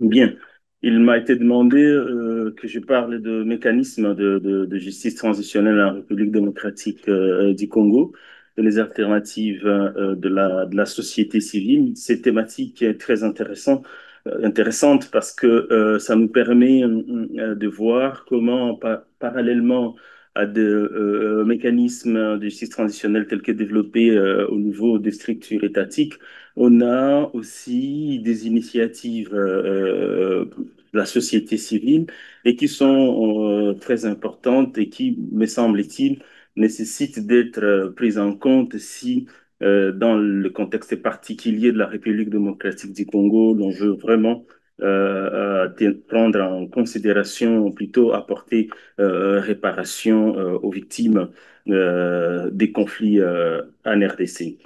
Bien, il m'a été demandé que je parle de mécanismes de justice transitionnelle en République démocratique du Congo, de les alternatives de la société civile. Cette thématique est très intéressante parce que ça nous permet de voir comment, parallèlement à des mécanismes de justice transitionnelle tels que développés au niveau des structures étatiques, on a aussi des initiatives de la société civile et qui sont très importantes et qui, me semble-t-il, nécessitent d'être prises en compte si, dans le contexte particulier de la République démocratique du Congo, l'on veut vraiment prendre en considération, ou plutôt apporter réparation aux victimes des conflits en RDC.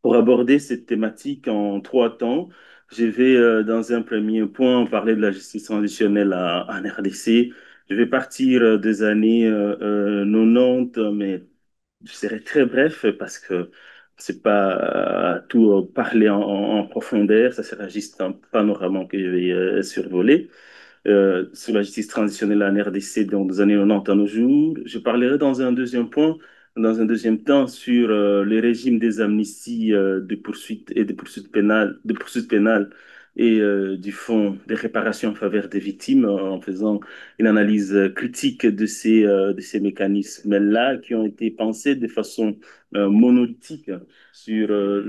Pour aborder cette thématique en trois temps, je vais dans un premier point parler de la justice transitionnelle en RDC. Je vais partir des années 90, mais je serai très bref parce que c'est pas tout parler en profondeur, ça sera juste un panorama que je vais survoler sur la justice transitionnelle en RDC donc des années 90 à nos jours. Je parlerai dans un deuxième temps, sur le régime des amnisties de poursuites pénales et du fonds de réparation en faveur des victimes en faisant une analyse critique de ces mécanismes-là qui ont été pensés de façon monolithique sur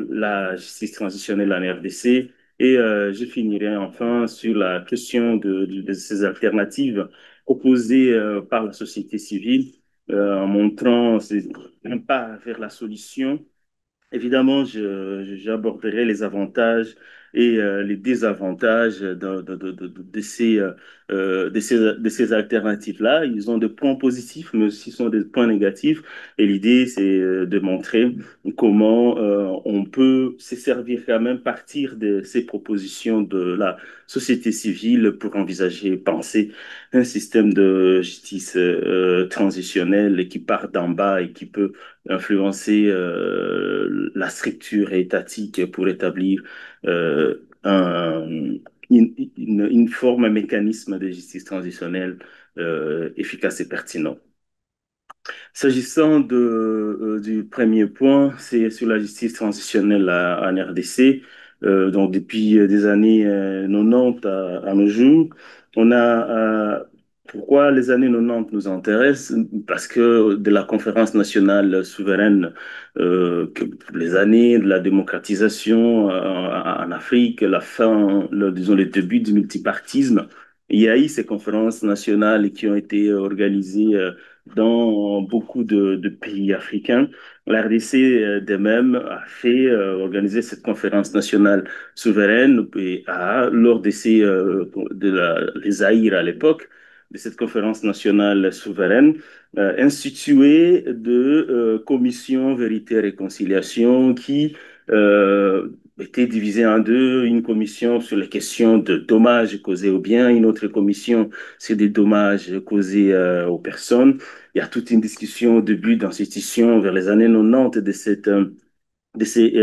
la justice transitionnelle en RDC et je finirai enfin sur la question de ces alternatives proposées par la société civile en montrant un pas vers la solution. Évidemment, j'aborderai les avantages et les désavantages de ces alternatives-là. Ils ont des points positifs, mais aussi sont des points négatifs. Et l'idée, c'est de montrer comment on peut se servir quand même, partir de ces propositions de la société civile pour envisager, penser un système de justice transitionnelle qui part d'en bas et qui peut influencer la structure étatique pour établir une forme, un mécanisme de justice transitionnelle efficace et pertinent. S'agissant du premier point, c'est sur la justice transitionnelle en RDC. Donc, depuis des années 90 à nos jours, on a. Pourquoi les années 90 nous intéressent? Parce que de la conférence nationale souveraine, que les années de la démocratisation en Afrique, la fin, disons, le début du multipartisme, il y a eu ces conférences nationales qui ont été organisées dans beaucoup de pays africains. La RDC de même a fait organiser cette conférence nationale souveraine et lors de les Zaïre à l'époque, de cette conférence nationale souveraine, institué de commissions vérité et réconciliation qui était divisée en deux, une commission sur les questions de dommages causés aux biens, une autre commission sur des dommages causés aux personnes. Il y a toute une discussion au début d'institution vers les années 90 de ces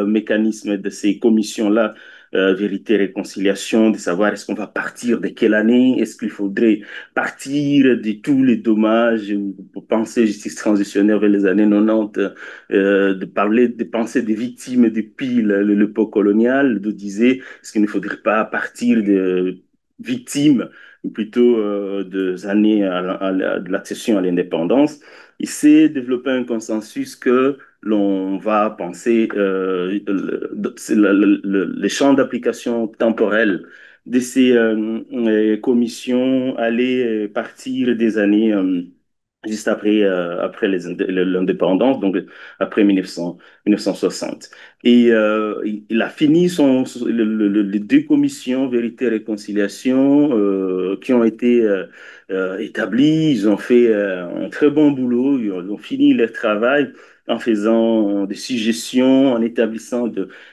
mécanismes, de ces commissions-là, vérité, réconciliation, de savoir est-ce qu'on va partir de quelle année, est-ce qu'il faudrait partir de tous les dommages, pour penser justice transitionnelle vers les années 90, de penser des victimes depuis l'époque coloniale, de disait est-ce qu'il ne faudrait pas partir de victimes plutôt des années de l'accession à l'indépendance. Il s'est développé un consensus que l'on va penser les champs d'application temporels de ces commissions allaient partir des années juste après, après l'indépendance, donc après 1960. Et il a fini les deux commissions Vérité et Réconciliation qui ont été établis, ils ont fait un très bon boulot, ils ont fini leur travail en faisant des suggestions, en établissant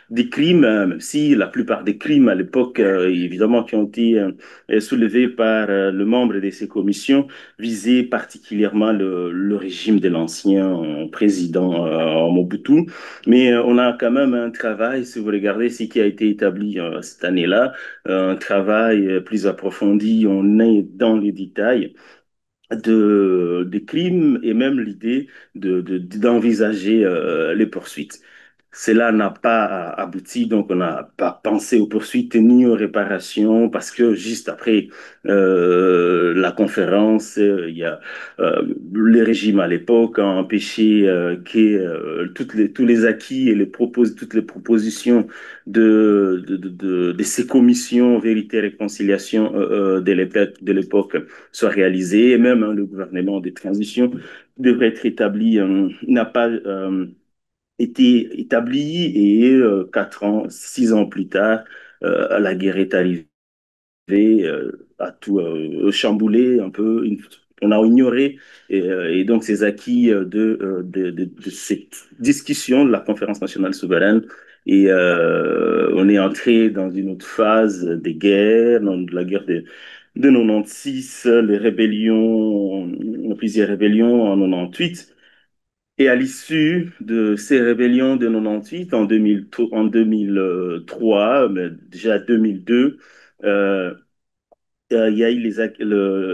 des crimes, même si la plupart des crimes à l'époque, évidemment, qui ont été soulevés par le membre de ces commissions, visaient particulièrement le régime de l'ancien président Mobutu. Mais on a quand même un travail, si vous regardez ce qui a été établi cette année-là, un travail plus approfondi, on est dans les détails des crimes et même l'idée d'envisager les poursuites. Cela n'a pas abouti, donc on n'a pas pensé aux poursuites ni aux réparations, parce que juste après la conférence, il y a le régime à l'époque a empêché que tous les acquis et toutes les propositions de ces commissions vérité et réconciliation de l'époque soient réalisées, et même le gouvernement de transition devrait être établi, n'a pas été établi et 4 ans, 6 ans plus tard, la guerre est arrivée, a tout chamboulé un peu. On a ignoré et donc ces acquis de cette discussion de la conférence nationale souveraine et on est entré dans une autre phase des guerres, dans la guerre de 96, les rébellions, plusieurs rébellions en 98. Et à l'issue de ces rébellions de 98, en 2003, mais déjà 2002, euh, il y a eu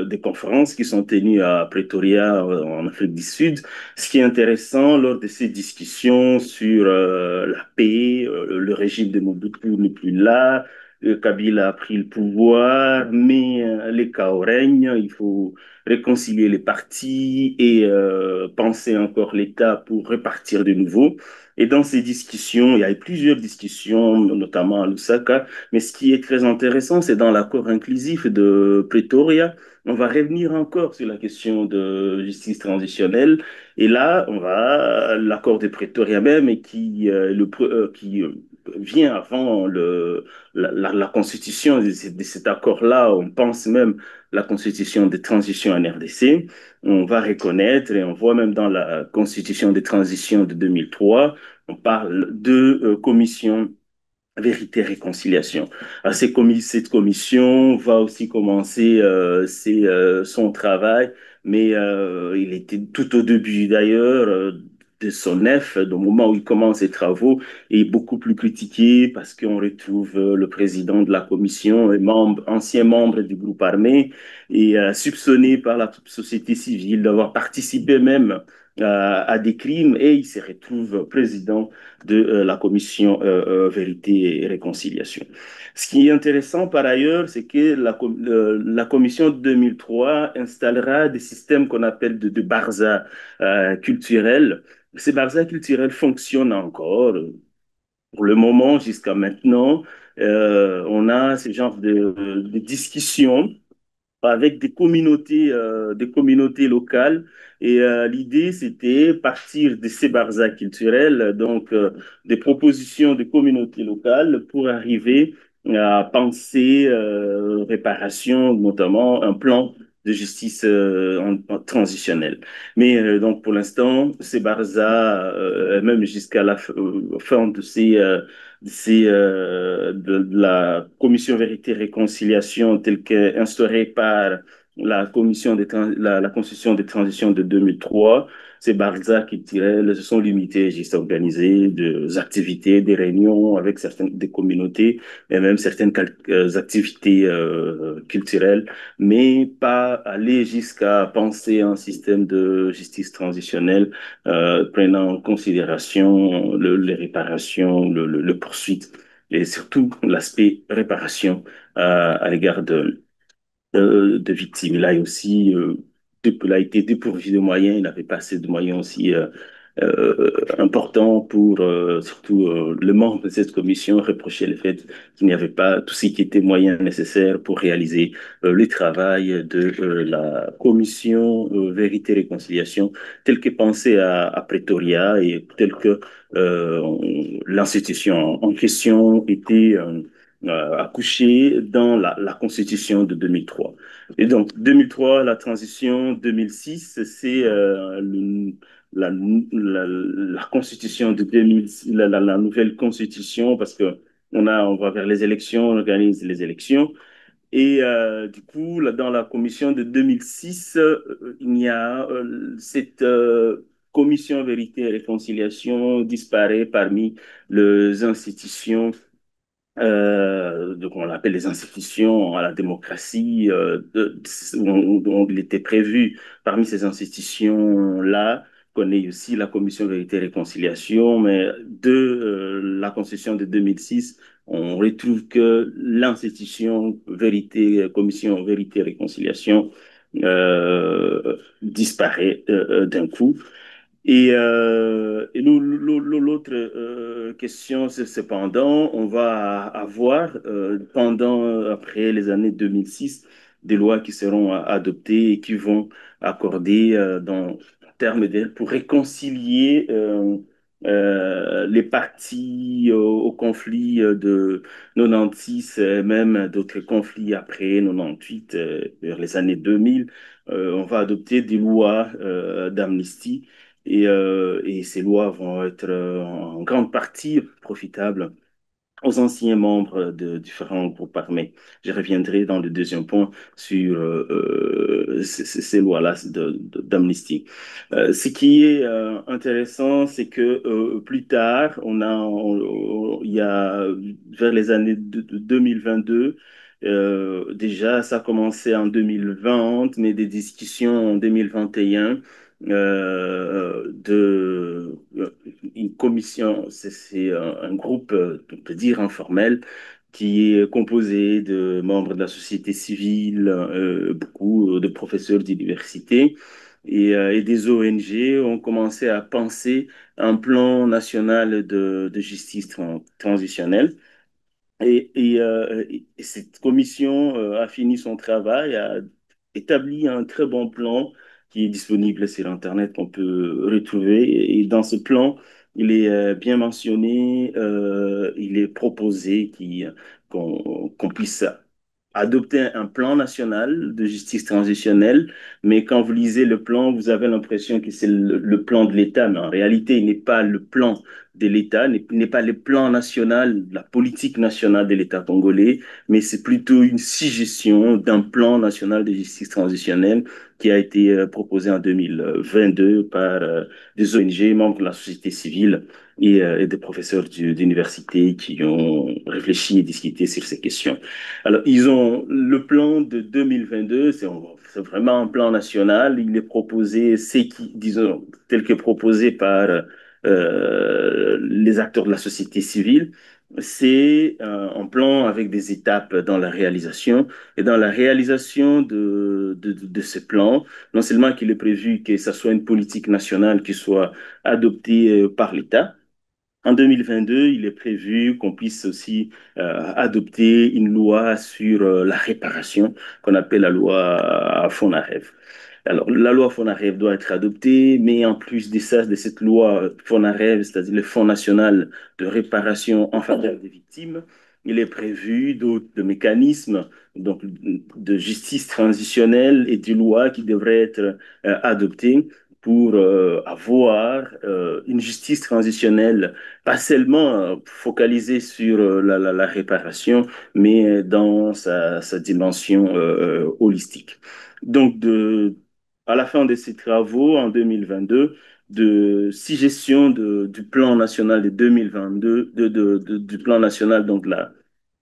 des conférences qui sont tenues à Pretoria, en Afrique du Sud. Ce qui est intéressant lors de ces discussions sur la paix, le régime de Mobutu n'est plus là, Kabila a pris le pouvoir, mais les chaos règnent, il faut réconcilier les partis et penser encore l'État pour repartir de nouveau. Et dans ces discussions, il y a eu plusieurs discussions, notamment à Lusaka, mais ce qui est très intéressant, c'est dans l'accord inclusif de Pretoria, on va revenir encore sur la question de justice transitionnelle. Et là, l'accord de Pretoria même, et qui vient avant la constitution de cet accord-là, on pense même la constitution de transition en RDC. On va reconnaître, et on voit même dans la constitution de transition de 2003, on parle de commission vérité et réconciliation. Cette commission va aussi commencer son travail, mais il était tout au début d'ailleurs de son œuvre, au moment où il commence ses travaux, et beaucoup plus critiqué parce qu'on retrouve le président de la commission, ancien membre du groupe armé, et soupçonné par la société civile d'avoir participé même à des crimes, et il se retrouve président de la commission Vérité et Réconciliation. Ce qui est intéressant par ailleurs, c'est que la commission de 2003 installera des systèmes qu'on appelle de barza culturels. Ces barzas culturels fonctionnent encore. Pour le moment, jusqu'à maintenant, on a ce genre de discussions avec des communautés locales. Et l'idée, c'était partir de ces barzas culturels, donc des propositions de communautés locales pour arriver à penser réparation, notamment un plan de justice transitionnelle. Mais donc pour l'instant, ces barzas, même jusqu'à la fin de la commission vérité et réconciliation telle qu'instaurée par la constitution de transition de 2003, ces Barza culturels se sont limités juste à organiser des activités, des réunions avec des communautés et même certaines activités culturelles, mais pas aller jusqu'à penser un système de justice transitionnelle prenant en considération les réparations, le poursuite et surtout l'aspect réparation à l'égard de victimes. Il a aussi il a été dépourvu de moyens, il n'avait pas assez de moyens aussi importants pour surtout le membre de cette commission reprocher le fait qu'il n'y avait pas tout ce qui était moyens nécessaires pour réaliser le travail de la commission Vérité et Réconciliation tel que pensé à Pretoria et tel que l'institution en question était accouché dans la Constitution de 2003. Et donc, 2003, la transition, 2006, c'est la, la Constitution de 2006, la nouvelle Constitution, parce que on va vers les élections, on organise les élections. Et du coup, là, dans la commission de 2006, il y a cette commission Vérité et Réconciliation disparaît parmi les institutions donc on l'appelle les institutions à la démocratie, dont il était prévu parmi ces institutions-là qu'on ait aussi la Commission Vérité et Réconciliation, mais de la Constitution de 2006, on retrouve que l'institution Vérité, Commission Vérité et Réconciliation disparaît d'un coup. Et l'autre question, c'est cependant, on va avoir, après les années 2006, des lois qui seront adoptées et qui vont accorder, en termes d'aide, pour réconcilier les parties au conflit de 96, même d'autres conflits après 98, vers les années 2000. On va adopter des lois d'amnistie et ces lois vont être en grande partie profitables aux anciens membres de différents groupes armés. Je reviendrai dans le deuxième point sur ces lois-là d'amnistie. Ce qui est intéressant, c'est que plus tard, il y a vers les années 2022, déjà, ça a commencé en 2020, mais des discussions en 2021 une commission, c'est un groupe, on peut dire informel, qui est composé de membres de la société civile, beaucoup de professeurs d'université et des ONG ont commencé à penser un plan national de justice transitionnelle. Et cette commission a fini son travail, a établi un très bon plan qui est disponible sur Internet, qu'on peut retrouver. Et dans ce plan, il est bien mentionné, il est proposé qu'on puisse adopter un plan national de justice transitionnelle, mais quand vous lisez le plan, vous avez l'impression que c'est le plan de l'État, mais en réalité, il n'est pas le plan de l'État, n'est pas le plan national, la politique nationale de l'État congolais, mais c'est plutôt une suggestion d'un plan national de justice transitionnelle qui a été proposé en 2022 par des ONG, membres de la société civile et des professeurs d'université qui ont réfléchi et discuté sur ces questions. Alors, ils ont le plan de 2022, c'est vraiment un plan national. Il est proposé, disons, tel que proposé par les acteurs de la société civile. C'est un plan avec des étapes dans la réalisation. Et dans la réalisation de ce plan, non seulement qu'il est prévu que ce soit une politique nationale qui soit adoptée par l'État, en 2022, il est prévu qu'on puisse aussi adopter une loi sur la réparation qu'on appelle la loi Fonarev. Alors, la loi Fonarev doit être adoptée, mais en plus de ça, de cette loi Fonarev, c'est-à-dire le Fonds national de réparation en faveur des victimes, il est prévu d'autres mécanismes donc, de justice transitionnelle et de lois qui devraient être adoptées pour avoir une justice transitionnelle pas seulement focalisée sur la réparation, mais dans sa dimension holistique. Donc, à la fin de ces travaux, en 2022, de suggestion du plan national de 2022, du plan national donc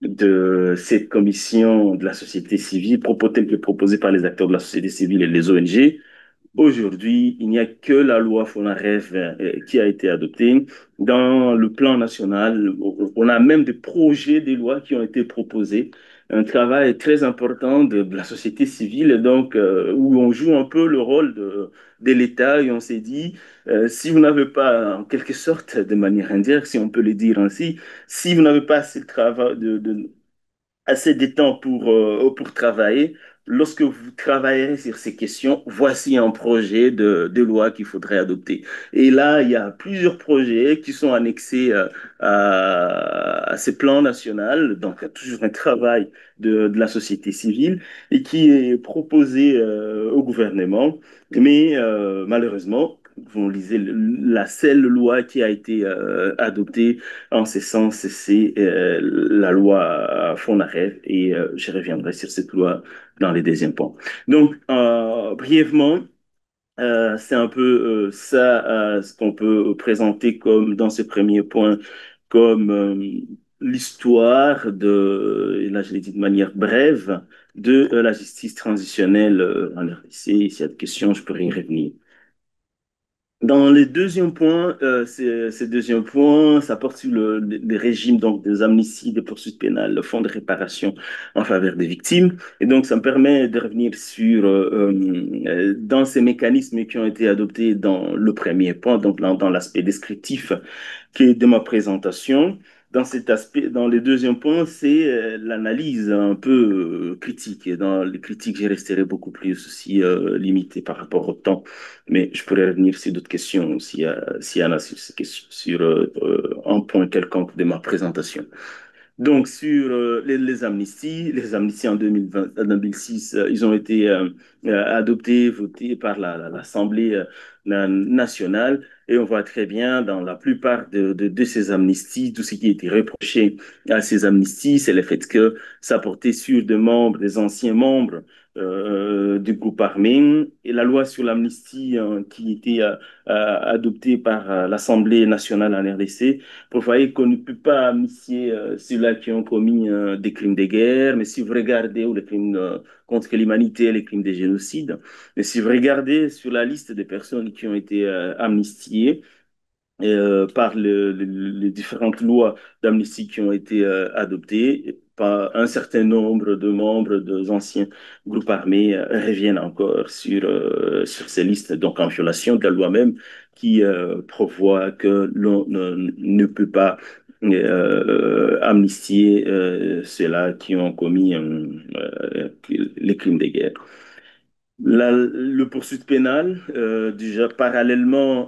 de cette commission de la société civile, tel que proposé par les acteurs de la société civile et les ONG, aujourd'hui, il n'y a que la loi Fonarev qui a été adoptée. Dans le plan national, on a même des projets de loi qui ont été proposés. Un travail très important de la société civile, donc, où on joue un peu le rôle de l'État et on s'est dit, si vous n'avez pas, en quelque sorte, de manière indirecte, si on peut le dire ainsi, si vous n'avez pas assez de travail, assez de temps pour travailler. Lorsque vous travaillerez sur ces questions, voici un projet de loi qu'il faudrait adopter. Et là, il y a plusieurs projets qui sont annexés à ces plans nationaux. Donc, il y a toujours un travail de la société civile et qui est proposé au gouvernement. Mais malheureusement, vous lisez, la seule loi qui a été adoptée en ce sens, c'est la loi Fonarev et je reviendrai sur cette loi dans les deuxièmes points. Donc, brièvement, c'est un peu ça ce qu'on peut présenter comme dans ce premier point comme l'histoire de, et là je l'ai dit de manière brève, de la justice transitionnelle en RDC. S'il y a des questions, je pourrais y revenir. Dans les deuxièmes points, ces deuxièmes points, ça porte sur les régimes donc des amnisties, des poursuites pénales, le fonds de réparation en faveur des victimes. Et donc, ça me permet de revenir sur dans ces mécanismes qui ont été adoptés dans le premier point, donc dans l'aspect descriptif qui est de ma présentation. Dans cet aspect, dans le deuxième point, c'est l'analyse un peu critique. Et dans les critiques, j'ai resté beaucoup plus aussi limité par rapport au temps. Mais je pourrais revenir sur d'autres questions s'il y en a sur, ces questions, sur un point quelconque de ma présentation. Donc, sur les amnisties en 2020, 2006, ils ont été adoptés, votés par l'Assemblée nationale. Et on voit très bien dans la plupart de ces amnisties, tout ce qui a été reproché à ces amnisties, c'est le fait que ça portait sur des membres, des anciens membres du groupe armé. Et la loi sur l'amnistie qui était adoptée par l'Assemblée nationale en RDC prévoyait qu'on ne peut pas amnistier ceux-là qui ont commis des crimes de guerre, mais si vous regardez, ou les crimes contre l'humanité, les crimes de génocide, mais si vous regardez sur la liste des personnes qui ont été amnistiées, par les différentes lois d'amnistie qui ont été adoptées, par un certain nombre de membres des anciens groupes armés reviennent encore sur ces listes, donc en violation de la loi même qui prévoit que l'on ne peut pas amnistier ceux-là qui ont commis les crimes de guerre. Le poursuite pénale, déjà parallèlement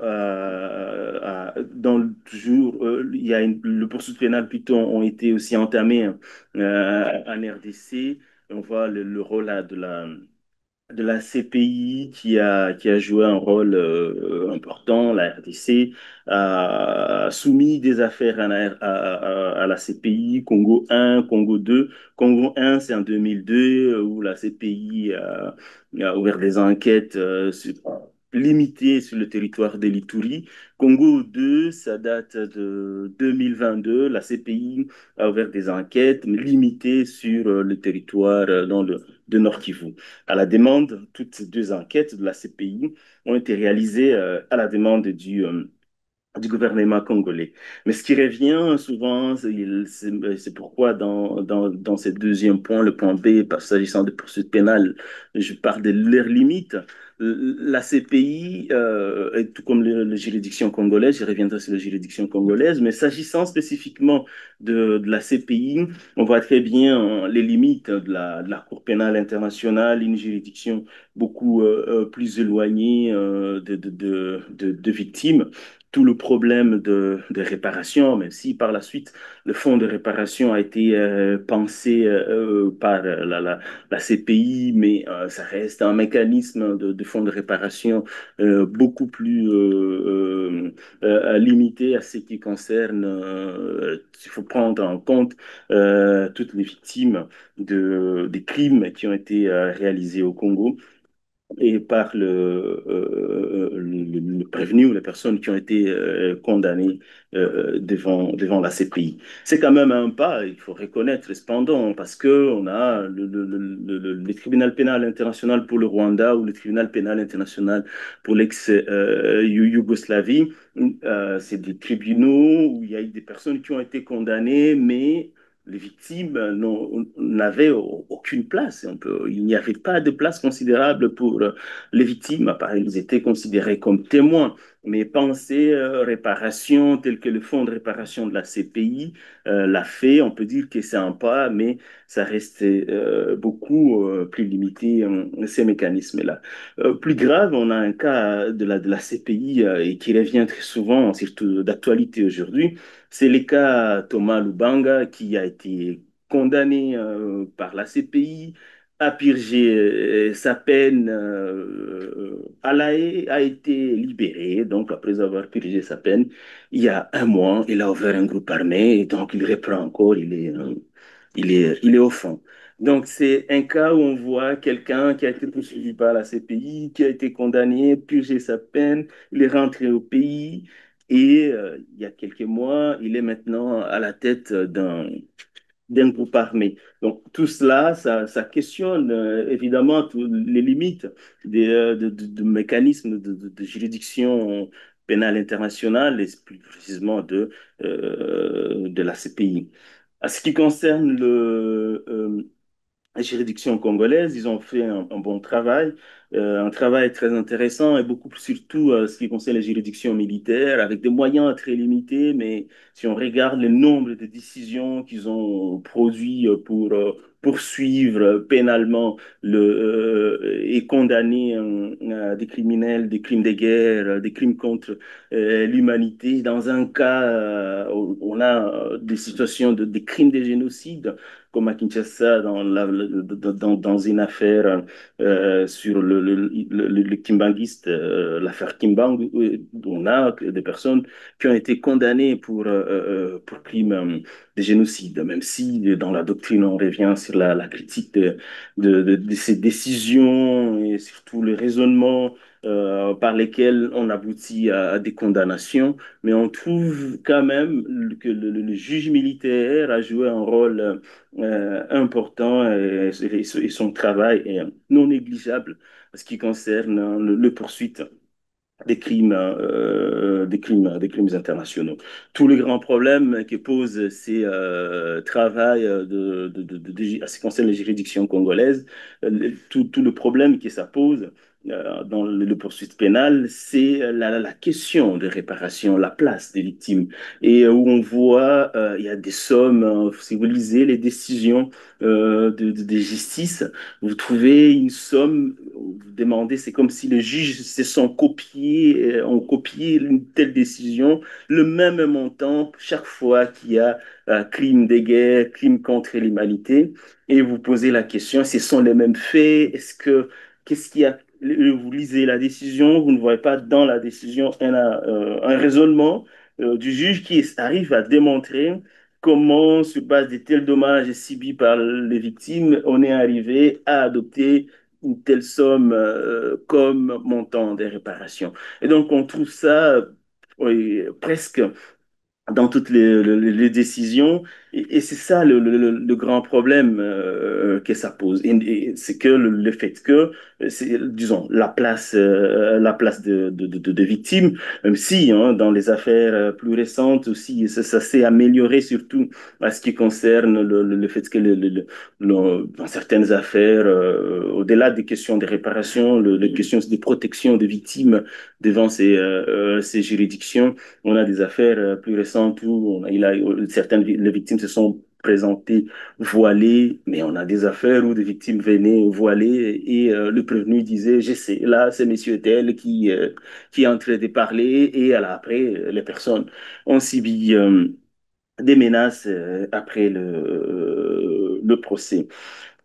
toujours, il y a le poursuite pénale plutôt ont été aussi entamées en RDC. On voit le rôle là, de la CPI qui a joué un rôle important. La RDC a soumis des affaires à la CPI, Congo 1, Congo 2. Congo 1, c'est en 2002 où la CPI a ouvert des enquêtes limitées sur le territoire de l'Ituri. Congo 2, ça date de 2022. La CPI a ouvert des enquêtes limitées sur le territoire dans de Nord Kivu. À la demande, toutes ces deux enquêtes de la CPI ont été réalisées à la demande du gouvernement congolais. Mais ce qui revient souvent, c'est pourquoi dans ce deuxième point, le point B, s'agissant de poursuites pénales, je parle de leurs limites. La CPI, tout comme la juridiction congolaise, je reviendrai sur la juridiction congolaise, mais s'agissant spécifiquement de la CPI, on voit très bien les limites de la Cour pénale internationale, une juridiction beaucoup plus éloignée de victimes tout le problème de réparation, même si par la suite, le fonds de réparation a été pensé par la CPI, mais ça reste un mécanisme de fonds de réparation beaucoup plus limité à ce qui concerne, il faut prendre en compte toutes les victimes des crimes qui ont été réalisés au Congo et par le prévenu ou les personnes qui ont été condamnées devant la CPI. C'est quand même un pas, il faut reconnaître cependant, parce qu'on a le tribunal pénal international pour le Rwanda ou le tribunal pénal international pour l'ex-Yougoslavie. C'est des tribunaux où il y a eu des personnes qui ont été condamnées, mais les victimes n'avaient aucune place. Il n'y avait pas de place considérable pour les victimes. Ils étaient considérés comme témoins. Mais penser réparation, tel que le fonds de réparation de la CPI l'a fait, on peut dire que c'est un pas, mais ça reste beaucoup plus limité, ces mécanismes-là. Plus grave, on a un cas de la CPI et qui revient très souvent, surtout d'actualité aujourd'hui. C'est le cas Thomas Lubanga qui a été condamné par la CPI à purger sa peine à La Haye, a été libéré. Donc, après avoir purgé sa peine, il y a un mois, il a ouvert un groupe armé et donc il reprend encore, il est au fond. Donc, c'est un cas où on voit quelqu'un qui a été poursuivi par la CPI, qui a été condamné, purgé sa peine, il est rentré au pays et il y a quelques mois, il est maintenant à la tête d'un groupe armé. Donc, tout cela, ça questionne évidemment toutes les limites de mécanismes de juridiction pénale internationale et plus précisément de la CPI. À ce qui concerne les juridictions congolaises, ils ont fait un bon travail, un travail très intéressant et beaucoup plus surtout ce qui concerne les juridictions militaires, avec des moyens très limités, mais si on regarde le nombre de décisions qu'ils ont produits pour poursuivre pénalement et condamner des criminels, des crimes de guerre, des crimes contre l'humanité, dans un cas, on a des situations des crimes de génocide comme à Kinshasa dans une affaire sur le kimbanguiste, l'affaire Kimbang, où on a des personnes qui ont été condamnées pour crimes de génocide, même si dans la doctrine on revient sur la critique de ces décisions et surtout le raisonnement par lesquels on aboutit à des condamnations, mais on trouve quand même que le juge militaire a joué un rôle important et son travail est non négligeable en ce qui concerne le poursuite des crimes internationaux. Tout le grand problème que pose ces travail à ce qui concerne les juridictions congolaises, tout le problème que ça pose dans le poursuite pénale, c'est la question de réparation, la place des victimes, et où on voit, il y a des sommes, si vous lisez les décisions de justice, vous trouvez une somme, vous demandez, c'est comme si les juges se sont copiés, ont copié une telle décision, le même montant chaque fois qu'il y a crime de guerre, crime contre l'humanité, et vous posez la question, ce sont les mêmes faits, qu'est-ce qu'il y a, vous lisez la décision, vous ne voyez pas dans la décision un raisonnement du juge qui arrive à démontrer comment, sur base de tels dommages subis par les victimes, on est arrivé à adopter une telle somme comme montant des réparations. Et donc, on trouve ça oui, presque dans toutes les décisions. Et c'est ça le grand problème que ça pose. Et c'est que le fait que, disons, la place de victimes, même si hein, dans les affaires plus récentes aussi, ça s'est amélioré surtout à ce qui concerne le fait que dans certaines affaires, au-delà des questions de réparation, les questions de protection des victimes devant ces juridictions, on a des affaires plus récentes où certaines les victimes se sont présentées voilées, mais on a des affaires où des victimes venaient voilées et le prévenu disait, je sais, là, c'est monsieur tel qui est en train de parler et après, les personnes ont subi des menaces après le procès.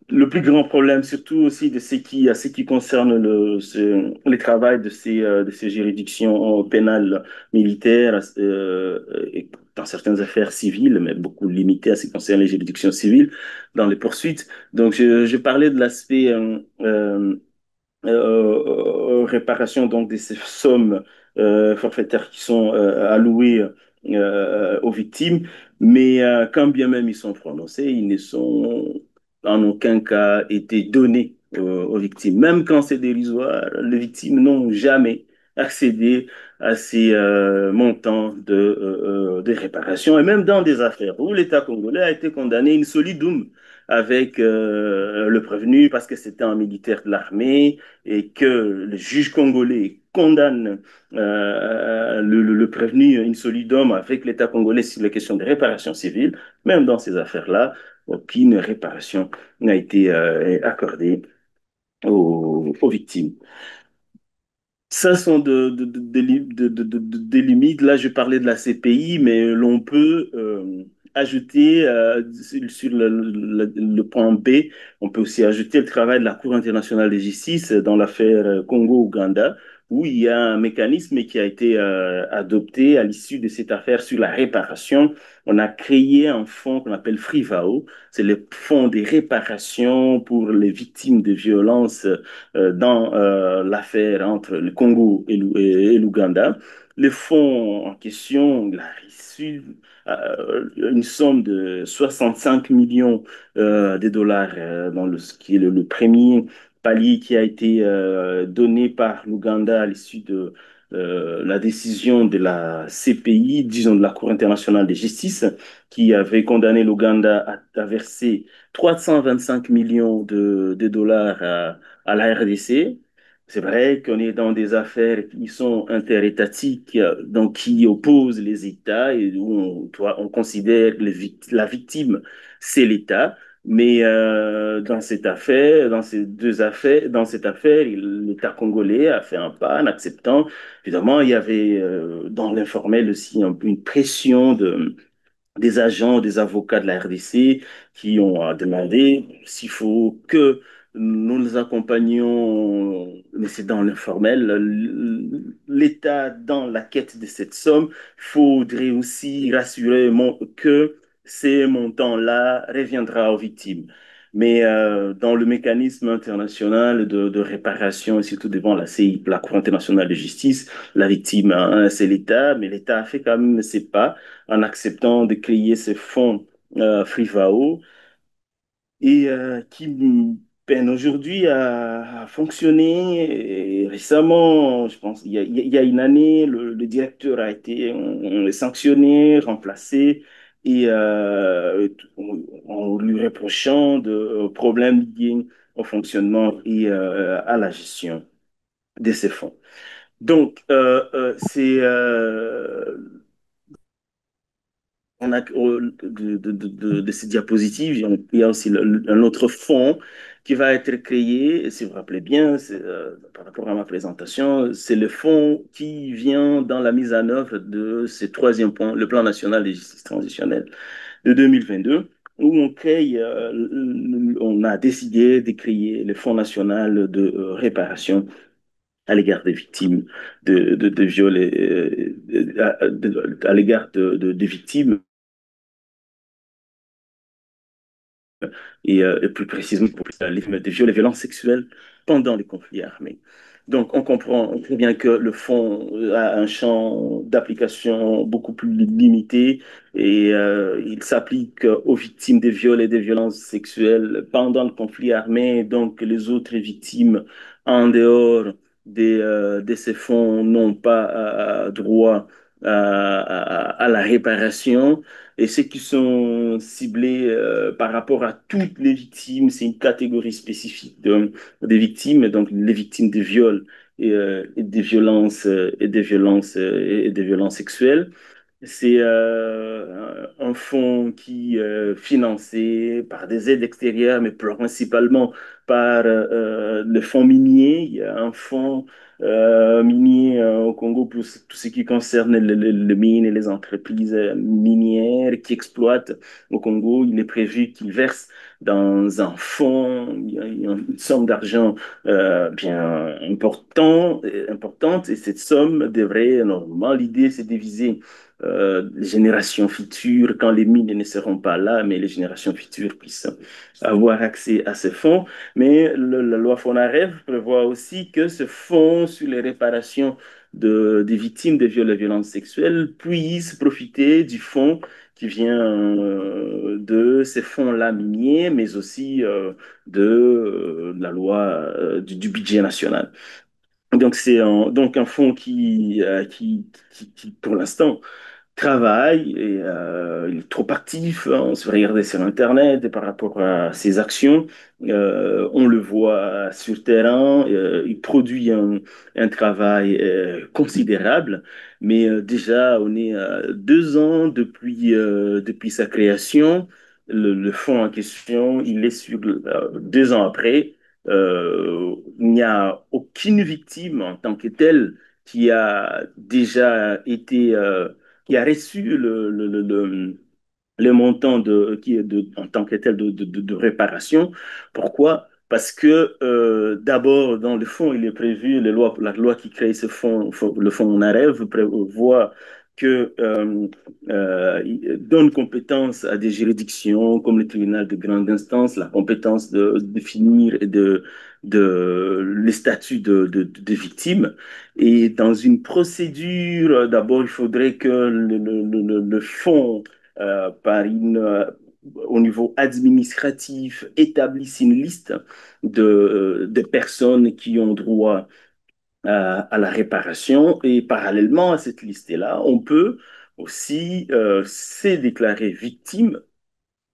Le plus grand problème, surtout aussi à ce qui concerne le travail de ces juridictions pénales militaires et dans certaines affaires civiles, mais beaucoup limité à ce qui concerne les juridictions civiles dans les poursuites. Donc, je parlais de l'aspect réparation donc de ces sommes forfaitaires qui sont allouées aux victimes, mais quand bien même ils sont prononcés, ils ne sont en aucun cas été donnés aux victimes. Même quand c'est dérisoire, les victimes n'ont jamais accéder à ces montants de réparation, et même dans des affaires où l'État congolais a été condamné in solidum avec le prévenu parce que c'était un militaire de l'armée et que le juge congolais condamne le prévenu in solidum avec l'État congolais sur les questions de réparation civile, même dans ces affaires-là, aucune réparation n'a été accordée aux victimes. Ça sont des limites. Là, je parlais de la CPI, mais l'on peut ajouter sur le point B, on peut aussi ajouter le travail de la Cour internationale de justice dans l'affaire Congo-Ouganda, où il y a un mécanisme qui a été adopté à l'issue de cette affaire sur la réparation. On a créé un fonds qu'on appelle FRIVAO, c'est le fonds des réparations pour les victimes de violences dans l'affaire entre le Congo et l'Ouganda. Le fonds en question, il a reçu une somme de 65 millions de dollars dans ce qui est le premier palier qui a été donné par l'Ouganda à l'issue de la décision de la CPI, disons de la Cour internationale de justice, qui avait condamné l'Ouganda à verser 325 millions de dollars à la RDC. C'est vrai qu'on est dans des affaires qui sont interétatiques, donc qui opposent les États et où on considère que la victime, c'est l'État. Mais dans cette affaire, dans ces deux affaires, dans cette affaire, l'État congolais a fait un pas en acceptant. Évidemment, il y avait dans l'informel aussi un peu une pression des agents, des avocats de la RDC qui ont demandé s'il faut que nous les accompagnions, mais c'est dans l'informel, l'État dans la quête de cette somme, faudrait aussi rassurer que ces montants-là reviendra aux victimes. Mais dans le mécanisme international de réparation, et surtout devant la CI, la Cour internationale de justice, la victime, hein, c'est l'État, mais l'État a fait quand même ses pas en acceptant de créer ce fonds FRIVAO et qui peine aujourd'hui à fonctionner. Et récemment, je pense, il y a une année, le directeur a été on est sanctionné, remplacé et en lui reprochant de problèmes liés au fonctionnement et à la gestion de ces fonds. Donc, c'est on a, de ces diapositives, il y a aussi un autre fonds qui va être créé, si vous vous rappelez bien, par rapport à ma présentation, c'est le fonds qui vient dans la mise en œuvre de ce troisième point, le plan national de justice transitionnelle de 2022, où on a décidé de créer le Fonds national de réparation à l'égard des victimes de viols, à l'égard des victimes et plus précisément pour des viols et violences sexuelles pendant les conflits armés. Donc, on comprend très bien que le fonds a un champ d'application beaucoup plus limité et il s'applique aux victimes des viols et des violences sexuelles pendant le conflit armé. Donc, les autres victimes en dehors de ces fonds n'ont pas droit à la réparation. Et ceux qui sont ciblés par rapport à toutes les victimes, c'est une catégorie spécifique des victimes, donc les victimes de viols et des violences et des violences sexuelles. C'est un fonds qui est financé par des aides extérieures, mais principalement par le fonds minier. Il y a un fonds minier au Congo pour tout ce qui concerne les mines et les entreprises minières qui exploitent au Congo. Il est prévu qu'ils versent dans un fonds il y a une somme d'argent bien importante et cette somme devrait, normalement, l'idée c'est de viser les générations futures, quand les mines ne seront pas là, mais les générations futures puissent avoir accès à ce fonds. Mais la loi FONAREV prévoit aussi que ce fonds sur les réparations des victimes de viols et violences sexuelles puisse profiter du fonds qui vient de ces fonds-là miniers, mais aussi de la loi du budget national. Donc, donc un fonds qui, pour l'instant, travaille et il est trop actif. Hein, on se fait regarder sur Internet et par rapport à ses actions, on le voit sur terrain. Il produit un travail considérable, mais déjà, on est à 2 ans depuis sa création. Le fonds en question, il est sur 2 ans après. Il n'y a aucune victime en tant que telle qui a déjà été qui a reçu le montant en tant que tel de réparation. Pourquoi? Parce que d'abord, dans le fonds, il est prévu, la loi qui crée ce fonds, le fonds NAREV, prévoit que il donne compétence à des juridictions comme le tribunal de grande instance, la compétence de définir les statuts de victimes. Et dans une procédure, d'abord, il faudrait que le fonds, par au niveau administratif, établisse une liste de personnes qui ont droit à la réparation. Et parallèlement à cette liste-là, on peut aussi se déclarer victime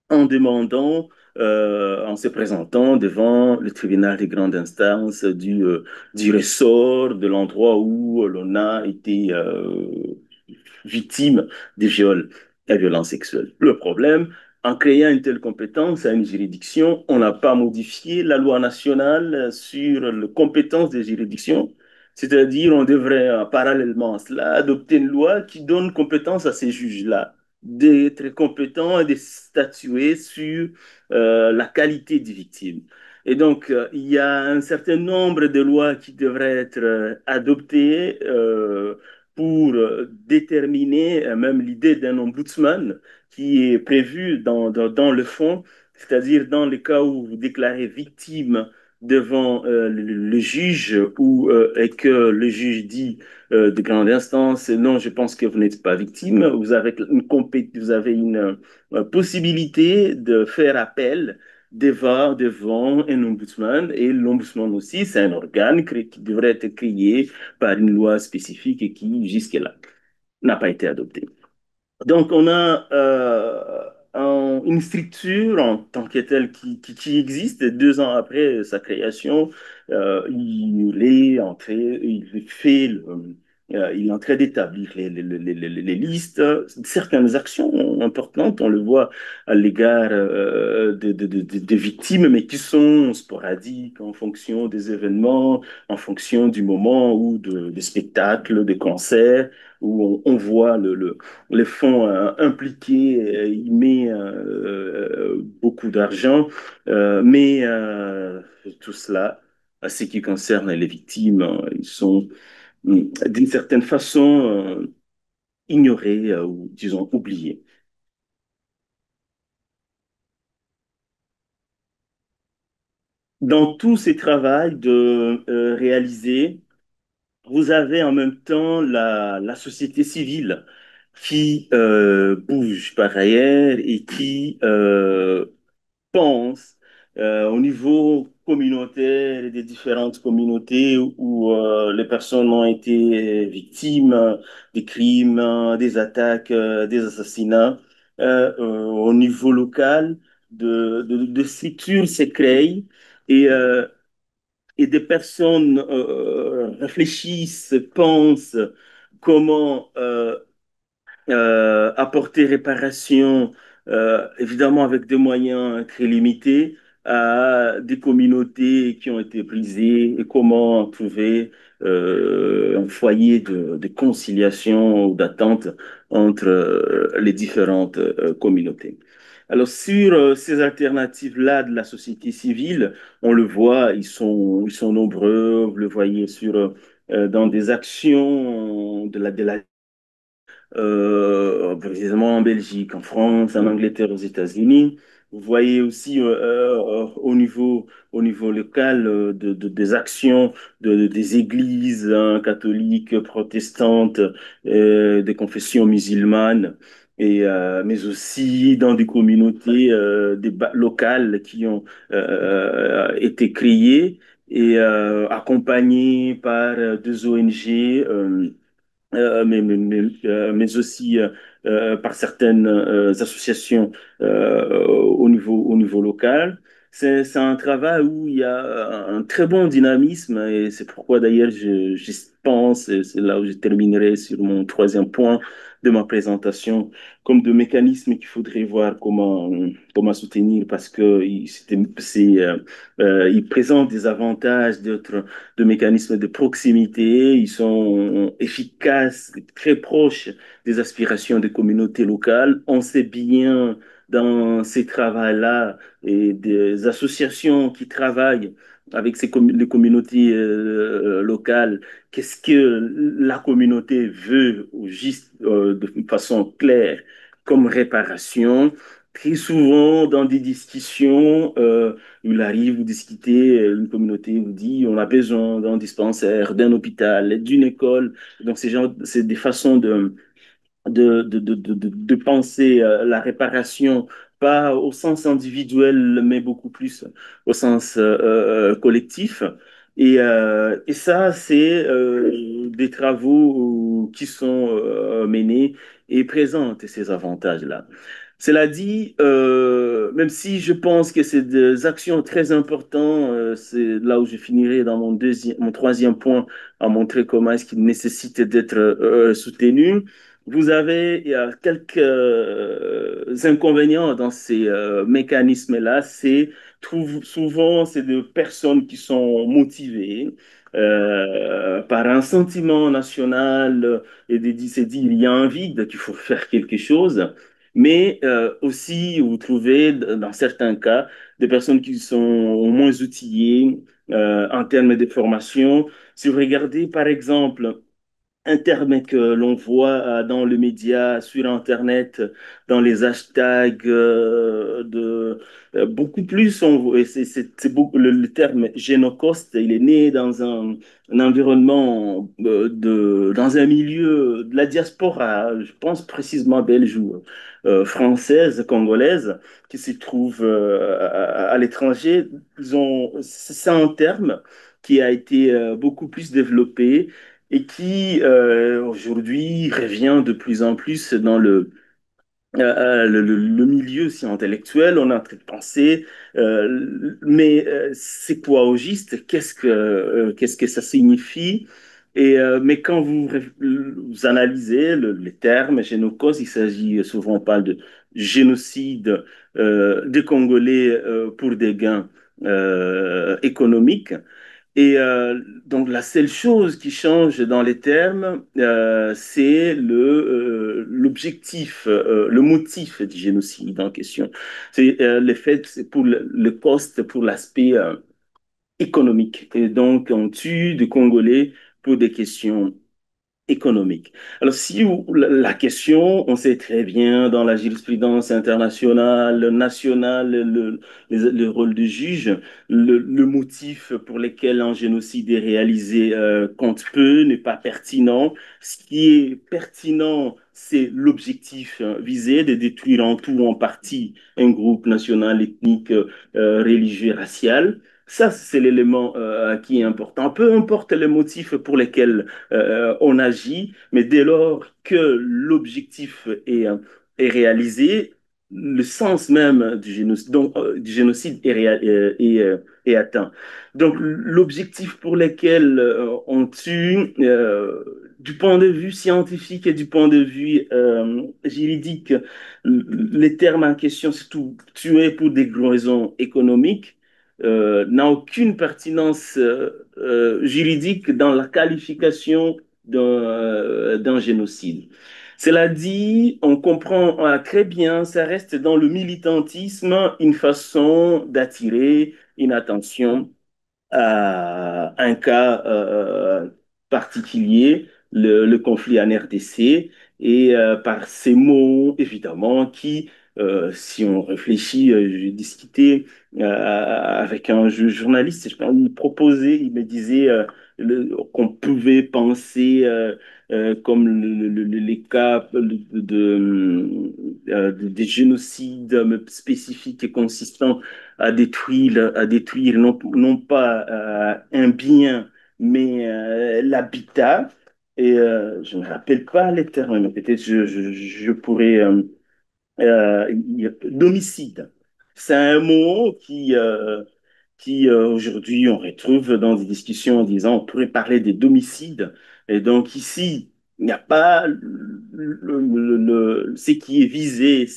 en demandant, en se présentant devant le tribunal de grande instance du ressort de l'endroit où l'on a été victime de viol et violences sexuelles. Le problème, en créant une telle compétence à une juridiction, on n'a pas modifié la loi nationale sur les compétences des juridictions. C'est-à-dire, on devrait, parallèlement à cela, adopter une loi qui donne compétence à ces juges-là d'être compétents et de statuer sur la qualité des victimes. Et donc, il y a un certain nombre de lois qui devraient être adoptées pour déterminer même l'idée d'un ombudsman qui est prévu dans le fond, c'est-à-dire dans le cas où vous déclarez victime devant le juge et que le juge dit de grande instance, non, je pense que vous n'êtes pas victime, vous avez une possibilité de faire appel devant un ombudsman. Et l'ombudsman aussi, c'est un organe qui devrait être créé par une loi spécifique et qui, jusque-là, n'a pas été adoptée. Donc, on a une structure en tant que telle qui existe 2 ans après sa création. Il est en train, il fait, il est en train d'établir les listes, certaines actions importantes, on le voit à l'égard de victimes, mais qui sont sporadiques en fonction des événements, en fonction du moment ou des spectacles, des concerts, où on voit les fonds impliqués, il met beaucoup d'argent, mais tout cela, à ce qui concerne les victimes, ils sont d'une certaine façon ignorés ou disons oubliés. Dans tous ces travaux de réaliser, vous avez en même temps la société civile qui bouge par ailleurs et qui pense au niveau communautaire et des différentes communautés où les personnes ont été victimes des crimes, des attaques, des assassinats, au niveau local, de structures se créent et, euh, et des personnes réfléchissent, pensent comment apporter réparation, évidemment avec des moyens très limités, à des communautés qui ont été brisées et comment trouver un foyer de conciliation ou d'attente entre les différentes communautés. Alors, sur ces alternatives-là de la société civile, on le voit, ils sont nombreux. Vous le voyez dans des actions de la précisément en Belgique, en France, en Angleterre, aux États-Unis. Vous voyez aussi au niveau local des actions des églises catholiques, protestantes, des confessions musulmanes, mais aussi dans des communautés locales qui ont été créées et accompagné par deux ONG. Mais aussi par certaines associations au niveau local. C'est un travail où il y a un très bon dynamisme et c'est pourquoi d'ailleurs je pense, et c'est là où je terminerai sur mon troisième point de ma présentation, comme de mécanismes qu'il faudrait voir comment soutenir parce que ils présentent des avantages d'être de mécanismes de proximité, ils sont efficaces, très proches des aspirations des communautés locales. On sait bien dans ces travaux-là et des associations qui travaillent avec les communautés locales, qu'est-ce que la communauté veut au juste de façon claire comme réparation. Très souvent, dans des discussions, il arrive, vous discutez, une communauté vous dit, on a besoin d'un dispensaire, d'un hôpital, d'une école. Donc, c'est des façons de penser la réparation, pas au sens individuel, mais beaucoup plus au sens collectif. Et ça, c'est des travaux qui sont menés et présentent ces avantages-là. Cela dit, même si je pense que c'est des actions très importantes, c'est là où je finirai dans mon troisième point à montrer comment est-ce qu'il nécessite d'être soutenu. Il y a quelques inconvénients dans ces mécanismes-là. Souvent, c'est des personnes qui sont motivées par un sentiment national c'est dit, il y a un vide, qu'il faut faire quelque chose. Mais aussi, vous trouvez, dans certains cas, des personnes qui sont moins outillées en termes de formation. Si vous regardez, par exemple, un terme que l'on voit dans le média, sur Internet, dans les hashtags, beaucoup plus, le terme génocoste, il est né dans un environnement, dans un milieu de la diaspora, je pense précisément belge ou française, congolaise, qui se trouve à l'étranger. C'est un terme qui a été beaucoup plus développé et qui aujourd'hui revient de plus en plus dans le milieu aussi intellectuel. On est en train de penser, mais c'est quoi au juste? Qu'est-ce que ça signifie? Mais quand vous analysez les termes génocause, il s'agit souvent, on parle de génocide des Congolais pour des gains économiques. Et donc, la seule chose qui change dans les termes, c'est l'objectif, le motif du génocide en question. C'est le fait, c'est pour le cost, pour l'aspect économique. Et donc, on tue des Congolais pour des questions économique. Alors, si la question, on sait très bien dans la jurisprudence internationale, nationale, le rôle du juge, le motif pour lequel un génocide est réalisé compte peu, n'est pas pertinent. Ce qui est pertinent, c'est l'objectif visé de détruire en tout ou en partie un groupe national, ethnique, religieux, racial. Ça, c'est l'élément qui est important. Peu importe les motifs pour lesquels on agit, mais dès lors que l'objectif est réalisé, le sens même du génocide est atteint. Donc, l'objectif pour lequel on tue, du point de vue scientifique et du point de vue juridique, les termes en question, c'est tout tuer pour des raisons économiques, n'a aucune pertinence juridique dans la qualification d'un génocide. Cela dit, on comprend très bien, ça reste dans le militantisme une façon d'attirer une attention à un cas particulier, le conflit en RDC, et par ces mots, évidemment, qui Si on réfléchit, j'ai discuté avec un journaliste, il proposait, il me disait qu'on pouvait penser comme les cas des génocides spécifiques et consistants à détruire non pas un bien, mais l'habitat. Et je ne me rappelle pas les termes, mais peut-être je pourrais d'homicide. C'est un mot qui aujourd'hui, on retrouve dans des discussions en disant on pourrait parler des domicides. Et donc ici, il n'y a pas ce qui est visé,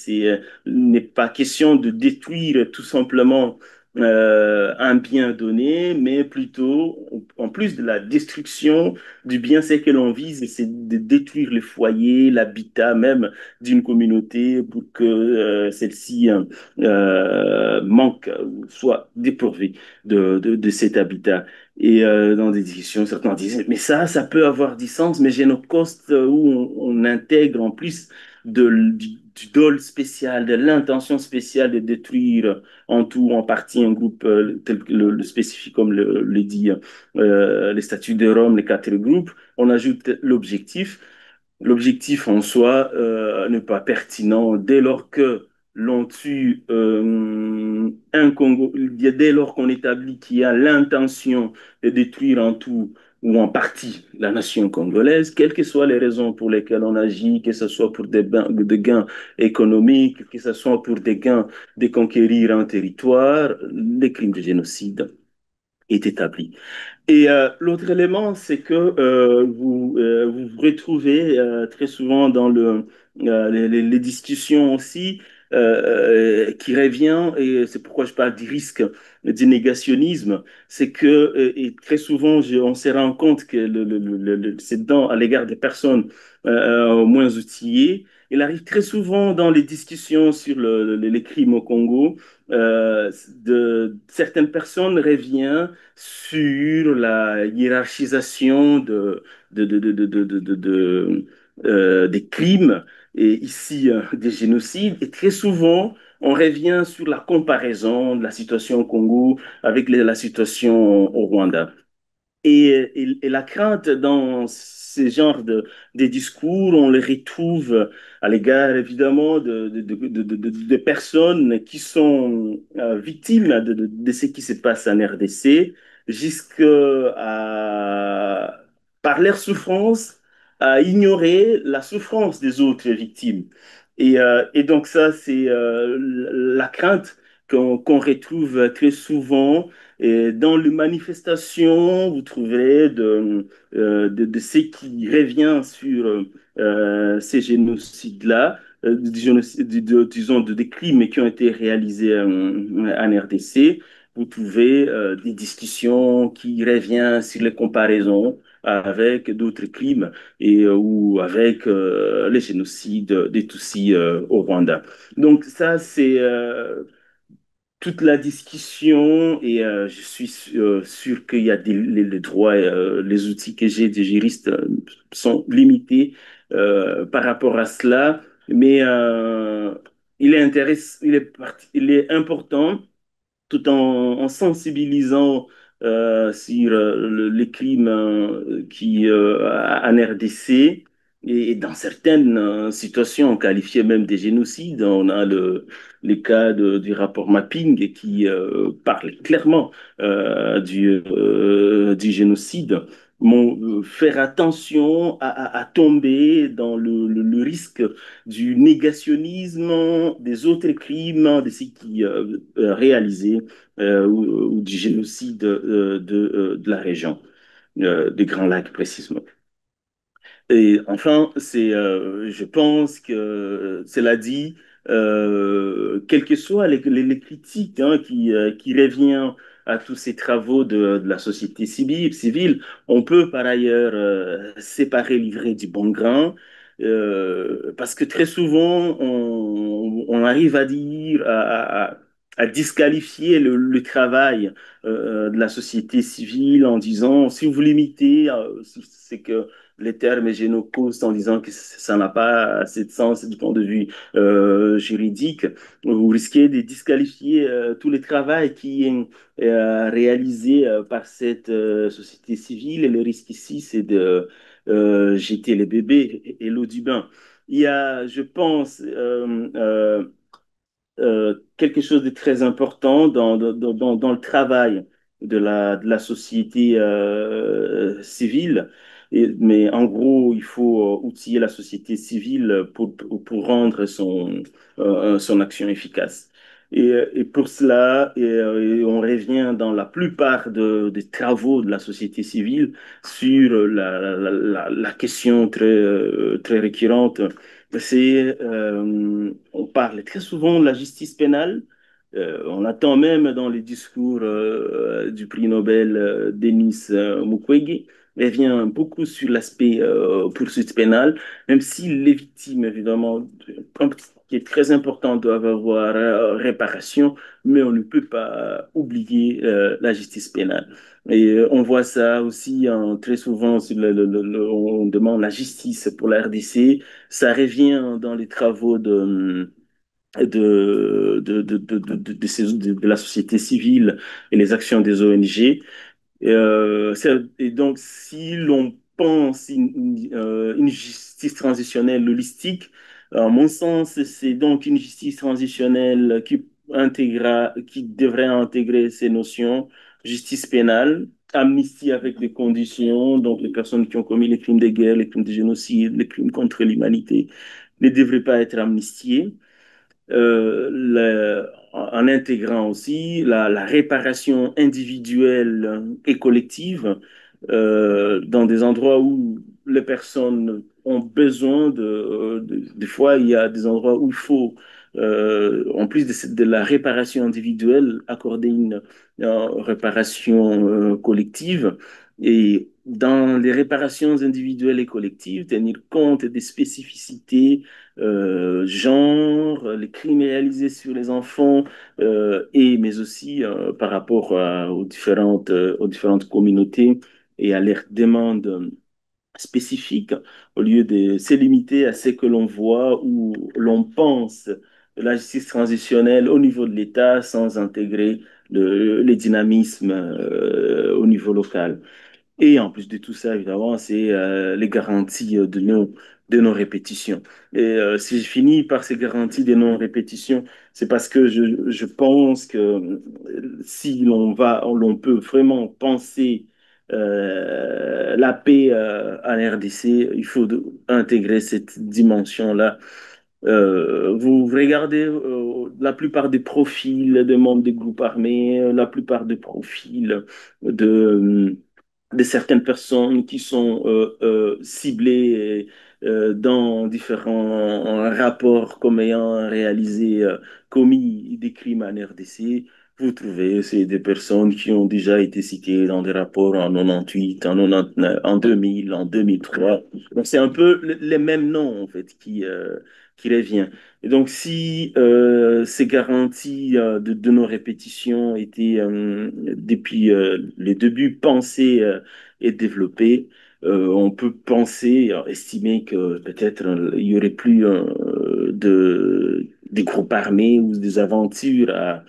n'est pas question de détruire tout simplement un bien donné, mais plutôt, en plus de la destruction du bien, c'est que l'on vise, c'est de détruire le foyer, l'habitat même d'une communauté pour que celle-ci manque ou soit dépourvue de cet habitat. Et dans des discussions, certains disent, mais ça peut avoir du sens, mais Génocoste, où on intègre en plus du dol spécial, de l'intention spéciale de détruire en tout, en partie, un groupe tel que le spécifique, comme le dit les statuts de Rome, les quatre groupes, on ajoute l'objectif. L'objectif en soi n'est pas pertinent dès lors que l'on tue un Congo, dès lors qu'on établit qu'il y a l'intention de détruire en tout ou en partie la nation congolaise, quelles que soient les raisons pour lesquelles on agit, que ce soit pour des gains économiques, que ce soit pour des gains de conquérir un territoire, les crimes de génocide est établi. Et l'autre élément, c'est que vous vous retrouvez très souvent dans les discussions aussi qui revient, et c'est pourquoi je parle du risque du négationnisme, c'est que et très souvent, on se rend compte que c'est à l'égard des personnes moins outillées. Il arrive très souvent dans les discussions sur les crimes au Congo, certaines personnes reviennent sur la hiérarchisation des crimes et ici des génocides. Et très souvent, on revient sur la comparaison de la situation au Congo avec la situation au Rwanda. Et la crainte dans ce genre de discours, on les retrouve à l'égard évidemment de personnes qui sont victimes de ce qui se passe en RDC, jusqu'à par leur souffrance à ignorer la souffrance des autres victimes. Et donc ça, c'est la crainte qu'on retrouve très souvent et dans les manifestations, vous trouverez de ce qui revient sur ces génocides-là, disons des crimes qui ont été réalisés en RDC. Vous trouvez des discussions qui reviennent sur les comparaisons avec d'autres crimes ou avec les génocides des Tutsis au Rwanda. Donc ça, c'est toute la discussion et je suis sûr qu'il y a les droits, les outils que j'ai des juristes sont limités par rapport à cela, mais il est important tout en sensibilisant sur les crimes en RDC et dans certaines situations qualifiées même de génocide. On a les cas du rapport Mapping qui parle clairement du génocide. Faire attention à tomber dans le risque du négationnisme des autres crimes, de ce qui réalisé ou du génocide de la région, des Grands Lacs précisément. Et enfin, je pense que, cela dit, quelles que soient les critiques qui reviennent à tous ces travaux de la société civile, on peut par ailleurs séparer l'ivraie du bon grain, parce que très souvent, on arrive à dire, à disqualifier le travail de la société civile en disant, si vous limitez, c'est que les termes génocostes en disant que ça n'a pas assez de sens du point de vue juridique, vous risquez de disqualifier tout le travail qui est réalisé par cette société civile. Et le risque ici, c'est de jeter les bébés et l'eau du bain. Il y a, je pense, quelque chose de très important dans le travail de la société civile. Mais en gros, il faut outiller la société civile pour rendre son action efficace. Et pour cela, on revient dans la plupart des travaux de la société civile sur la question très récurrente, on parle très souvent de la justice pénale. On attend même dans les discours du prix Nobel Denis Mukwege, elle vient beaucoup sur l'aspect poursuite pénale, même si les victimes, évidemment, qui est très important, doivent avoir réparation, mais on ne peut pas oublier la justice pénale. Et on voit ça aussi très souvent, sur on demande la justice pour la RDC, ça revient dans les travaux de la société civile et les actions des ONG. Et donc, si l'on pense une justice transitionnelle holistique, en mon sens, c'est donc une justice transitionnelle qui devrait intégrer ces notions, justice pénale, amnistie avec des conditions, donc les personnes qui ont commis les crimes de guerre, les crimes de génocide, les crimes contre l'humanité ne devraient pas être amnistiées en intégrant aussi la réparation individuelle et collective dans des endroits où les personnes ont besoin des fois, il y a des endroits où il faut, en plus de la réparation individuelle, accorder une réparation collective. Et dans les réparations individuelles et collectives, tenir compte des spécificités genre, les crimes réalisés sur les enfants, mais aussi par rapport aux différentes communautés et à leurs demandes spécifiques, au lieu de se limiter à ce que l'on voit ou l'on pense de la justice transitionnelle au niveau de l'État sans intégrer les dynamismes au niveau local. Et en plus de tout ça, évidemment, c'est les garanties de non-répétition. Et si je finis par ces garanties de non-répétition, c'est parce que je pense que si l'on peut vraiment penser la paix en RDC, il faut intégrer cette dimension-là. Vous regardez la plupart des profils de membres des groupes armés, la plupart des profils de de certaines personnes qui sont ciblées dans différents rapports comme ayant réalisé, commis des crimes en RDC. Vous trouvez, c'est des personnes qui ont déjà été citées dans des rapports en 98, en 99, en 2000, en 2003. Donc, c'est un peu les mêmes noms, en fait, qui reviennent. Et donc, si ces garanties de nos répétitions étaient, depuis les débuts, pensées et développées, on peut penser, estimer que peut-être il y aurait plus des groupes armés ou des aventures à,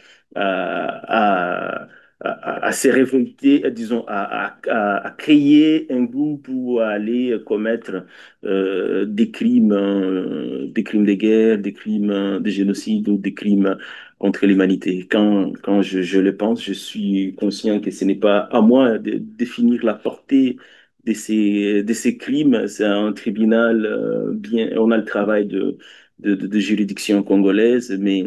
à se révolter, disons, à créer un groupe ou à aller commettre des crimes de guerre, des crimes de génocide ou des crimes contre l'humanité. Quand je le pense, je suis conscient que ce n'est pas à moi de définir la portée de ces crimes. C'est un tribunal bien. On a le travail de juridiction congolaise, mais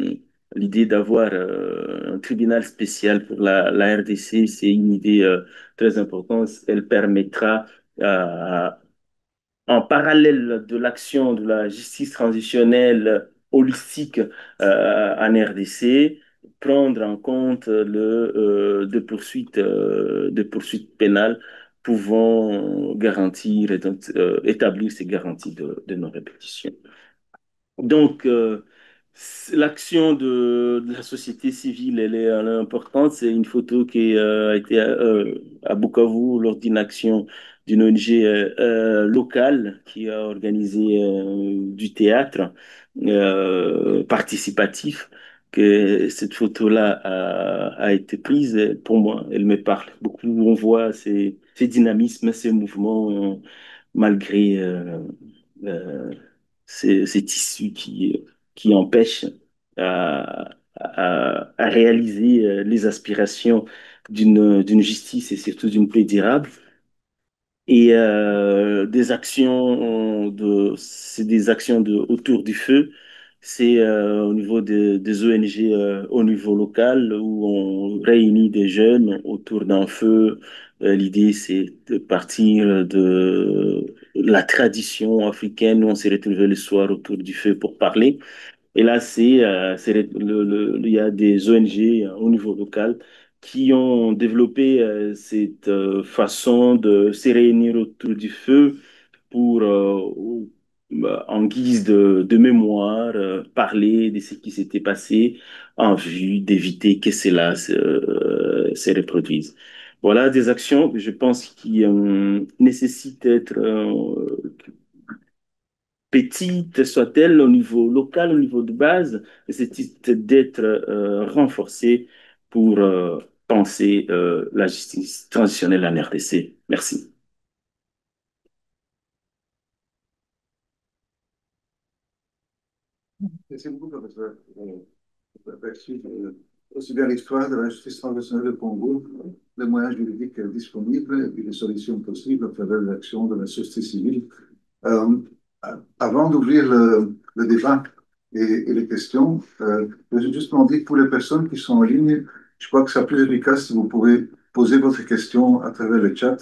l'idée d'avoir un tribunal spécial pour la RDC, c'est une idée très importante. Elle permettra euh, en parallèle de l'action de la justice transitionnelle holistique en RDC, prendre en compte de poursuites pénales pouvant garantir et donc, établir ces garanties de non-répétition. Donc, L'action de la société civile, elle est importante. C'est une photo qui a été à Bukavu lors d'une action d'une ONG locale qui a organisé du théâtre participatif. Que cette photo-là a été prise. Pour moi, elle me parle beaucoup. On voit ces dynamismes, ces mouvements, malgré euh, ces tissus qui empêchent à réaliser les aspirations d'une justice et surtout d'une paix durable. Et c'est des actions autour du feu. C'est au niveau des ONG au niveau local où on réunit des jeunes autour d'un feu. L'idée, c'est de partir de la tradition africaine où on s'est retrouvé le soir autour du feu pour parler. Et là, il y a des ONG au niveau local qui ont développé cette façon de se réunir autour du feu pour, en guise de mémoire, parler de ce qui s'était passé en vue d'éviter que cela se reproduise. Voilà des actions, je pense, qui nécessitent d'être petite soit-elle au niveau local, au niveau de base, nécessite d'être renforcée pour penser la justice transitionnelle en RDC. Merci. Merci beaucoup pour votre aperçu aussi bien l'histoire de la justice transitionnelle du Congo, les moyens juridiques disponibles et puis les solutions possibles à travers l'action de la société civile. Euh, Avant d'ouvrir le débat et les questions, je vais juste demander pour les personnes qui sont en ligne, je crois que c'est plus efficace si vous pouvez poser votre question à travers le chat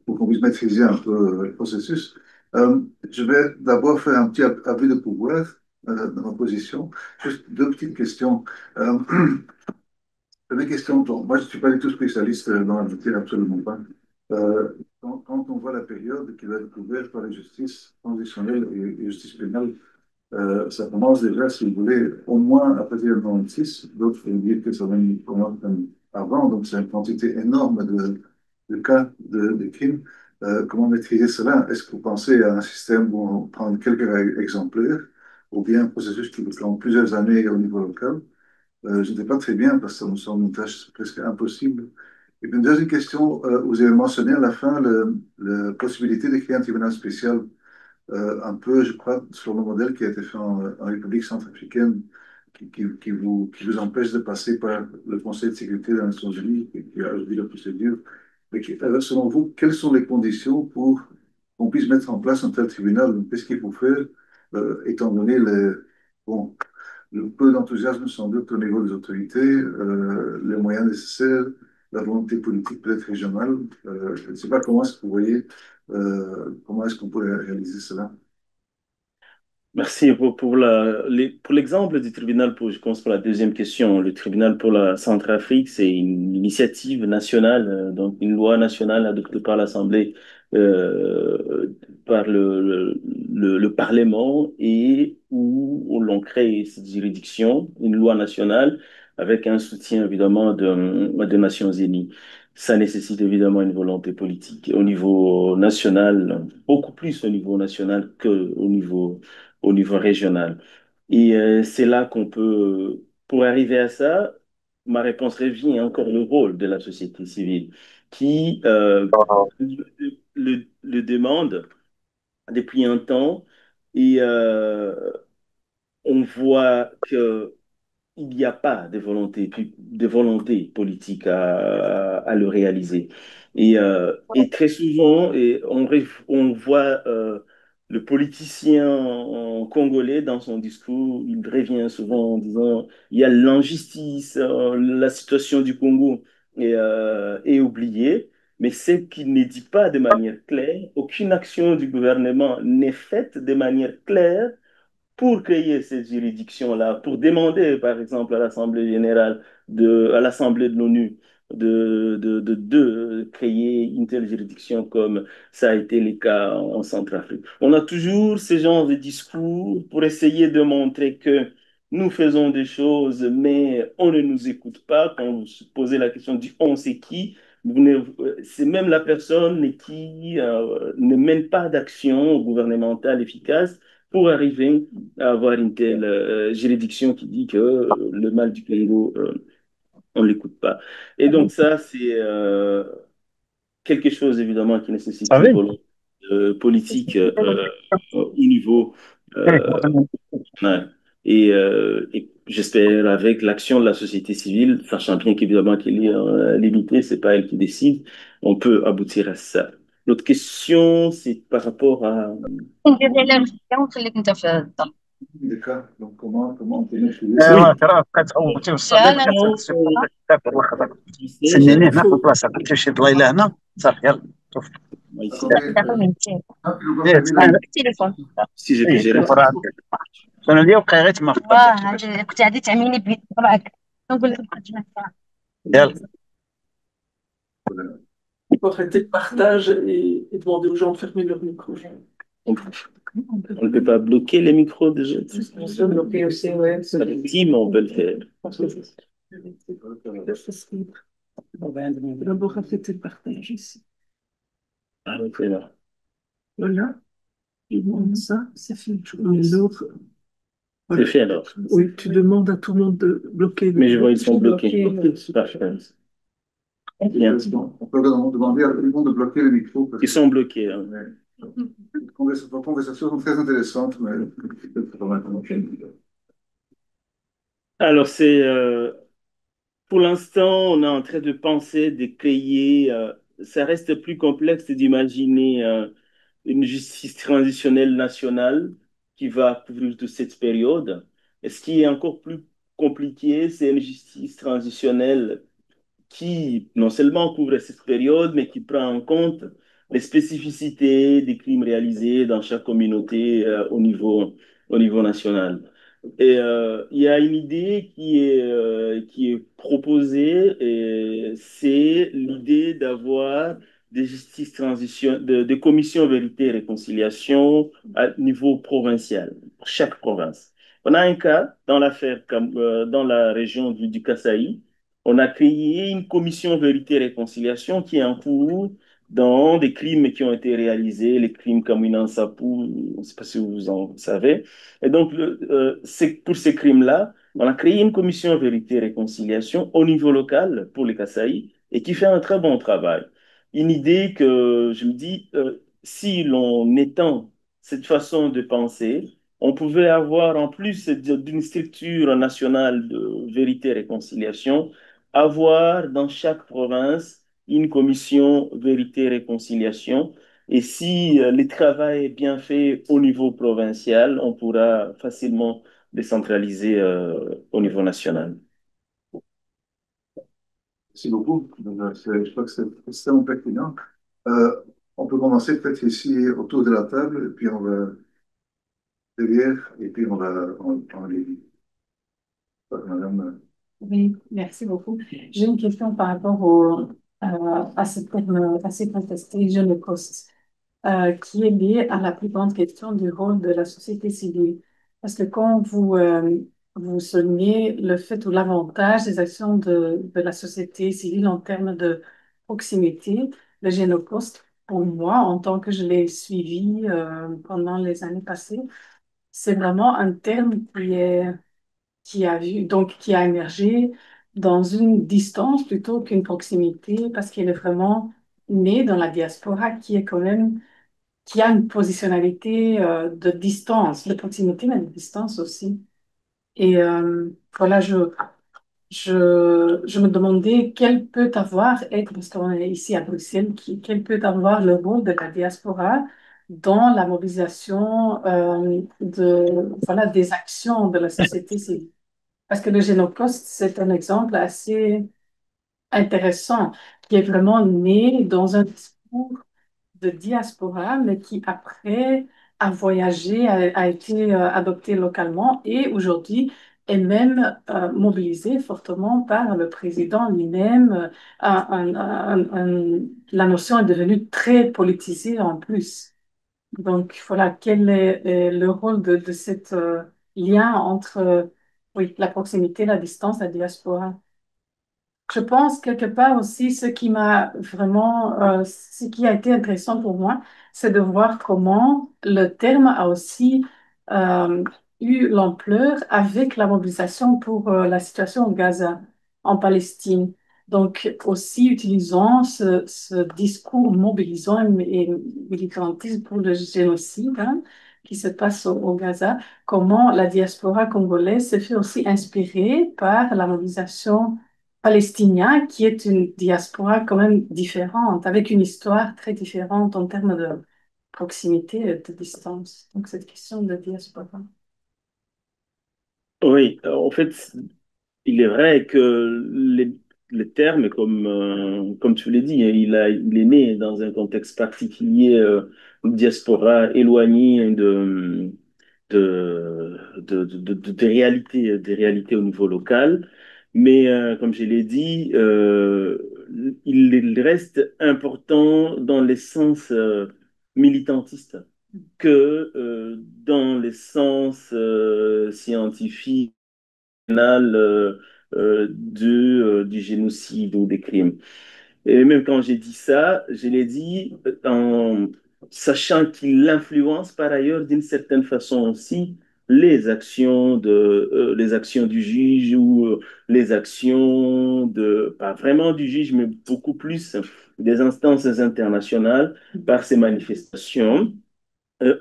pour qu'on puisse maîtriser un peu le processus. Je vais d'abord faire un petit abus de pouvoir dans ma position. Juste deux petites questions. Première question, bon, moi je ne suis pas du tout spécialiste dans la matière, absolument pas. Quand on voit la période qui va être couverte par la justice transitionnelle et justice pénale, ça commence déjà, si vous voulez, au moins à partir de 96. D'autres vont dire que ça commence même avant. Donc, c'est une quantité énorme de cas de crimes. Comment maîtriser cela? Est-ce que vous pensez à un système où on prend quelques exemplaires ou bien un processus qui prend plusieurs années au niveau local? Je ne sais pas très bien parce que ça me semble une tâche presque impossible. Et puis, une deuxième question, vous avez mentionné à la fin la possibilité de créer un tribunal spécial un peu, je crois, sur le modèle qui a été fait en République centrafricaine, qui vous empêche de passer par le Conseil de sécurité des Nations Unies, qui a ajouté la procédure. Mais selon vous, quelles sont les conditions pour qu'on puisse mettre en place un tel tribunal? Qu'est-ce qu'il faut faire, étant donné bon, le peu d'enthousiasme sans doute au niveau des autorités, les moyens nécessaires, la volonté politique peut-être régionale. Je ne sais pas comment est-ce que vous voyez, comment est-ce qu'on pourrait réaliser cela. Merci pour l'exemple du tribunal je commence par la deuxième question. Le tribunal pour la Centrafrique, c'est une initiative nationale, donc une loi nationale adoptée par l'Assemblée, par le Parlement et où l'on crée cette juridiction, une loi nationale avec un soutien évidemment des Nations Unies. Ça nécessite évidemment une volonté politique au niveau national, beaucoup plus au niveau national au niveau régional. Et c'est là qu'on peut, pour arriver à ça, ma réponse revient encore le rôle de la société civile qui le demande depuis un temps et on voit que il n'y a pas de volonté politique à le réaliser. Et très souvent, on voit le politicien congolais dans son discours, il revient souvent en disant, il y a l'injustice, la situation du Congo est oubliée, mais ce qu'il ne dit pas de manière claire, aucune action du gouvernement n'est faite de manière claire pour créer cette juridiction-là, pour demander, par exemple, à l'Assemblée générale, à l'Assemblée de l'ONU, de créer une telle juridiction comme ça a été le cas en Centrafrique. On a toujours ce genre de discours pour essayer de montrer que nous faisons des choses, mais on ne nous écoute pas. Quand vous posez la question du on, c'est qui, c'est même la personne qui ne mène pas d'action gouvernementale efficace pour arriver à avoir une telle juridiction qui dit que le mal du Congo, on ne l'écoute pas. Et donc ça, c'est quelque chose évidemment qui nécessite une savez? volonté politique au niveau ouais. Et j'espère avec l'action de la société civile, sachant bien qu'évidemment qu'elle est limitée, c'est pas elle qui décide, on peut aboutir à ça. L'autre question, c'est par rapport à... D'accord. Donc, comment on peut maîtriser ça? Oui, ايوا ترى بقات خوتي والصديق question, كتاكل واحد tu sais, سنيني هنا في البلاصه قلت شي بلايله هنا صافي يلا شوف ici, Ah, puis, on va إيه، fermer la nuit. si je peux إيه، gérer شوف ça. راه انا اللي وقع غير تما في يلا Il faut arrêter le partage et demander aux gens de fermer leur micro. On on ne peut pas bloquer les micros déjà. On peut bloquer aussi, ouais. Si, mais on peut le faire. D'abord arrêter le partage ici. Ah, ok, là. Voilà. Tu demandes ça, c'est fait. Et l'autre, C'est fait alors. oui, tu demandes à tout le monde de bloquer le Mais je vois, ils sont bloqués. Ok. Parfait. Bien. On peut demander à tout le monde de bloquer le micro. Parce Ils sont bloqués, hein. que les conversations sont très intéressantes, mais peut-être pas maintenant. Alors, pour l'instant, on est en train de penser, de créer, ça reste plus complexe d'imaginer une justice transitionnelle nationale qui va couvrir toute cette période. Et ce qui est encore plus compliqué, c'est une justice transitionnelle qui non seulement couvre cette période, mais qui prend en compte les spécificités des crimes réalisés dans chaque communauté au niveau national. Et il y a une idée qui est proposée, et c'est l'idée d'avoir des justices transition, de commissions vérité et réconciliation à niveau provincial, pour chaque province. On a un cas dans l'affaire, dans la région du Kasaï, on a créé une commission vérité et réconciliation qui est en cours dans des crimes qui ont été réalisés, les crimes comme Inansapou, je ne sais pas si vous en savez. Et donc, pour ces crimes-là, on a créé une commission vérité et réconciliation au niveau local pour les Kasaï et qui fait un très bon travail. Une idée que je me dis, si l'on étend cette façon de penser, on pouvait avoir en plus d'une structure nationale de vérité et réconciliation, avoir dans chaque province une commission vérité-réconciliation. Et si le travail est bien fait au niveau provincial, on pourra facilement décentraliser au niveau national. Merci beaucoup. Donc, je crois que c'est extrêmement pertinent. Euh, on peut commencer peut-être ici autour de la table, et puis on va derrière, et puis on les... Madame, Oui, merci beaucoup. J'ai une question par rapport à ce terme assez contesté, jeune poste, qui est lié à la plus grande question du rôle de la société civile. Parce que quand vous soulignez le fait ou l'avantage des actions de la société civile en termes de proximité, le génopost, pour moi, en tant que je l'ai suivi pendant les années passées, c'est vraiment un terme qui a émergé dans une distance plutôt qu'une proximité, parce qu'il est vraiment né dans la diaspora qui est quand même, qui a une positionnalité de distance, de proximité, mais de distance aussi. Et voilà, je me demandais quel peut être, parce qu'on est ici à Bruxelles, quel peut avoir le rôle de la diaspora dans la mobilisation voilà, des actions de la société civile. Parce que le Génopost, c'est un exemple assez intéressant, qui est vraiment né dans un discours de diaspora, mais qui après a voyagé, a été adopté localement et aujourd'hui et même mobilisé fortement par le président lui-même. La notion est devenue très politisée en plus. Donc voilà, quel est le rôle de cet lien entre oui, la proximité, la distance, la diaspora? Je pense quelque part aussi, ce qui m'a vraiment, ce qui a été intéressant pour moi, c'est de voir comment le terme a aussi euh, eu l'ampleur avec la mobilisation pour la situation au Gaza, en Palestine. Donc aussi utilisant ce discours mobilisant et militantiste pour le génocide hein, qui se passe au Gaza, comment la diaspora congolaise se fait aussi inspirer par la mobilisation palestinien, qui est une diaspora quand même différente, avec une histoire très différente en termes de proximité et de distance. Donc, cette question de diaspora. Oui, en fait, il est vrai que les termes, comme tu l'as dit, hein, il est né dans un contexte particulier, une diaspora éloignée des réalités au niveau local. Mais comme je l'ai dit, il reste important dans l'essence militantiste que dans l'essence scientifique du génocide ou des crimes. Et même quand j'ai dit ça, je l'ai dit en sachant qu'il influence par ailleurs d'une certaine façon aussi les actions du juge ou les actions pas vraiment du juge, mais beaucoup plus des instances internationales par ces manifestations.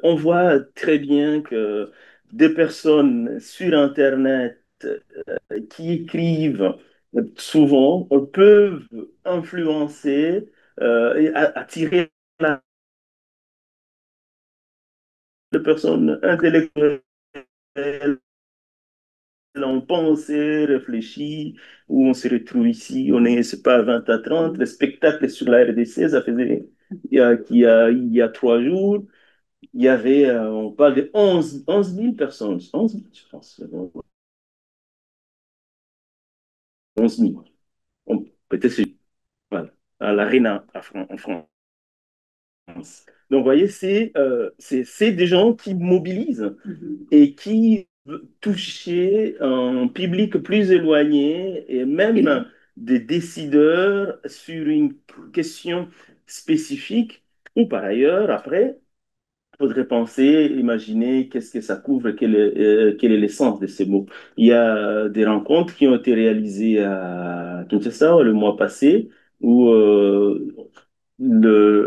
On voit très bien que des personnes sur Internet qui écrivent souvent peuvent influencer et attirer la de personnes intellectuelles on pense, réfléchit, où on se retrouve ici, on est, c'est pas 20 à 30 le spectacle sur la RDC, ça faisait, il y a 3 jours, il y avait, on parle de 11 000 personnes, 11 000, je pense, 11 000. Peut-être, voilà, à l'Arena en France. Donc, vous voyez, c'est des gens qui mobilisent et qui veulent toucher un public plus éloigné et même des décideurs sur une question spécifique ou par ailleurs, après, il faudrait penser, imaginer qu'est-ce que ça couvre, quel est l'essence de ces mots. Il y a des rencontres qui ont été réalisées à Kinshasa le mois passé où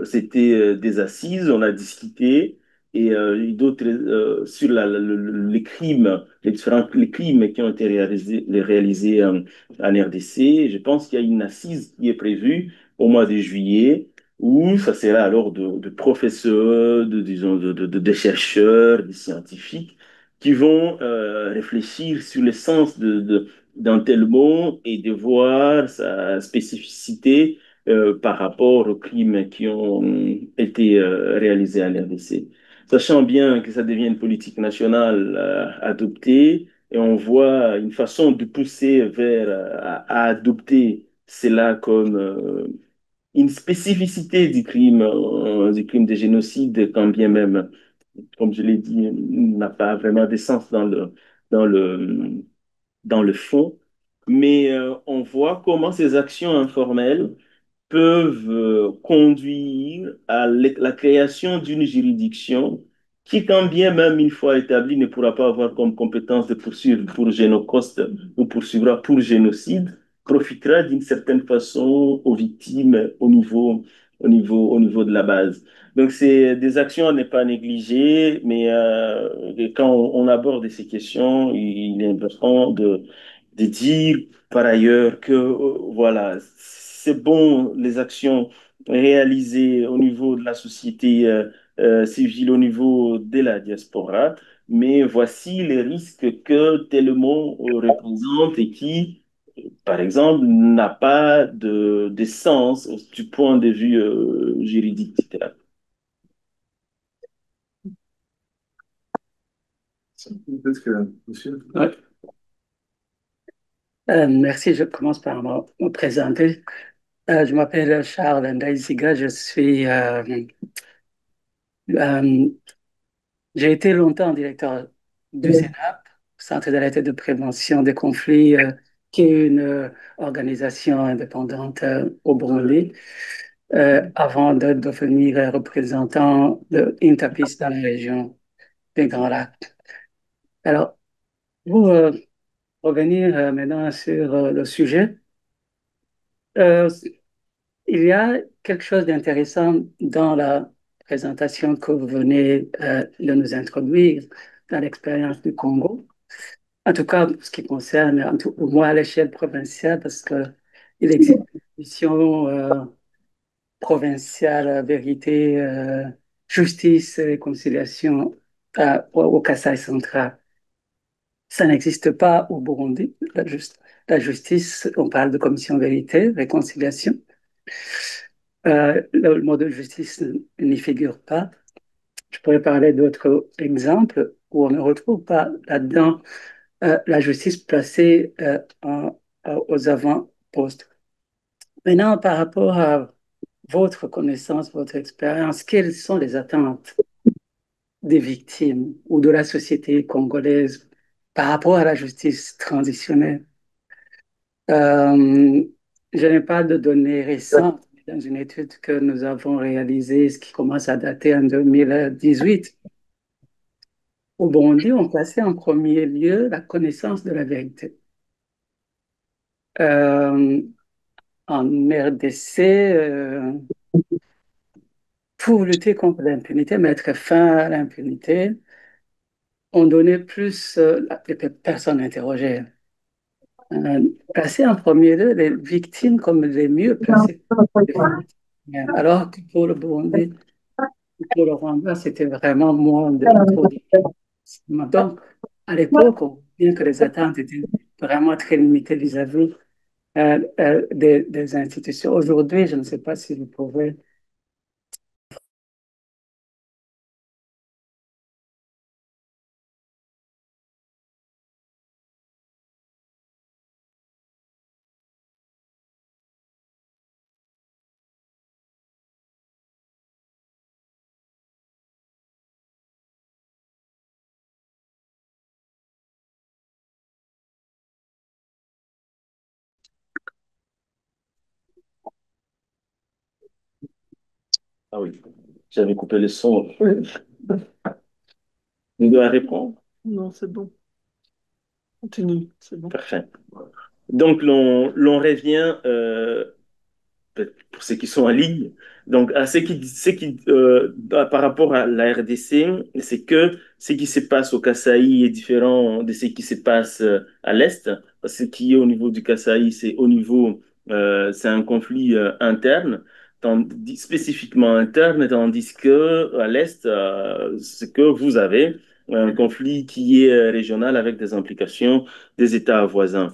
c'était des assises, on a discuté et d'autres sur les crimes, les crimes qui ont été réalisés en RDC. Je pense qu'il y a une assise qui est prévue au mois de juillet où ça sera alors de professeurs, disons, de chercheurs, de scientifiques qui vont réfléchir sur le sens d'un tel mot et de voir sa spécificité par rapport aux crimes qui ont été réalisés en RDC. Sachant bien que ça devient une politique nationale adoptée, et on voit une façon de pousser vers à adopter cela comme une spécificité du crime de génocide, quand bien même, comme je l'ai dit, n'a pas vraiment de sens dans le, dans le fond. Mais on voit comment ces actions informelles peuvent conduire à la création d'une juridiction qui, quand bien même une fois établie, ne pourra pas avoir comme compétence de poursuivre pour génocide ou poursuivra pour génocide, profitera d'une certaine façon aux victimes au niveau de la base. Donc, c'est des actions à ne pas négliger, mais quand on aborde ces questions, il est important de dire par ailleurs que, voilà, c'est bon les actions réalisées au niveau de la société civile, au niveau de la diaspora, mais voici les risques que tel mot représente et qui, par exemple, n'a pas de sens du point de vue juridique, etc. Peut-être que, monsieur, Ouais. Merci, je commence par me présenter. Je m'appelle Charles Ndaïziga, euh, j'ai été longtemps directeur du CENAP, Centre d'alerte et de prévention des conflits, qui est une organisation indépendante au Burundi, avant de devenir représentant de Interpeace dans la région des Grands Lacs. Alors, pour revenir maintenant sur le sujet, euh, il y a quelque chose d'intéressant dans la présentation que vous venez de nous introduire dans l'expérience du Congo. En tout cas, ce qui concerne, au moins à l'échelle provinciale, parce que il existe une mission provinciale, vérité, justice et conciliation au Kasaï central. Ça n'existe pas au Burundi. La justice, on parle de commission vérité, réconciliation. Le mot de justice n'y figure pas. Je pourrais parler d'autres exemples où on ne retrouve pas là-dedans la justice placée aux avant-postes. Maintenant, par rapport à votre connaissance, votre expérience, quelles sont les attentes des victimes ou de la société congolaise par rapport à la justice transitionnelle? Euh, je n'ai pas de données récentes dans une étude que nous avons réalisée, ce qui commence à dater en 2018. Au Burundi, on plaçait en premier lieu la connaissance de la vérité. Euh, En RDC, pour lutter contre l'impunité, mettre fin à l'impunité, on donnait plus les personnes interrogées. Placer en premier lieu les victimes comme les mieux placées. Alors que pour le Burundi, pour le Rwanda, c'était vraiment moins de trop de... Donc, à l'époque, bien que les attentes étaient vraiment très limitées vis-à-vis des institutions, aujourd'hui, je ne sais pas si vous pouvez... Ah oui, j'avais coupé le son. On doit répondre. Non, c'est bon. Continue, c'est bon. Parfait. Donc, l'on revient pour ceux qui sont en ligne. Donc, à par rapport à la RDC, c'est que ce qui se passe au Kasaï est différent de ce qui se passe à l'Est. Ce qui est au niveau du Kasaï, c'est un conflit interne, spécifiquement interne, tandis que à l'Est, ce que vous avez, un conflit qui est régional avec des implications des États voisins.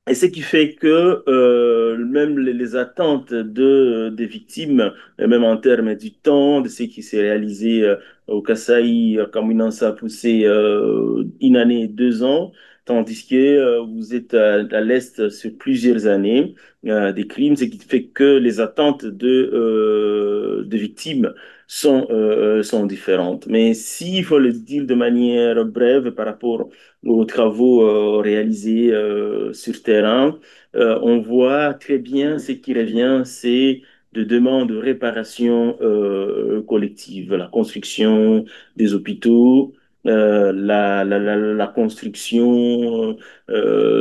Et ce qui fait que même les attentes des victimes, même en termes du temps, de ce qui s'est réalisé au Kasaï, comme Inansa a poussé une année, 2 ans, tandis que vous êtes à l'Est sur plusieurs années des crimes, ce qui fait que les attentes de victimes sont différentes. Mais s'il faut le dire de manière brève par rapport aux travaux réalisés sur terrain, on voit très bien ce qui revient, c'est de demandes de réparation collective, la construction des hôpitaux, la construction de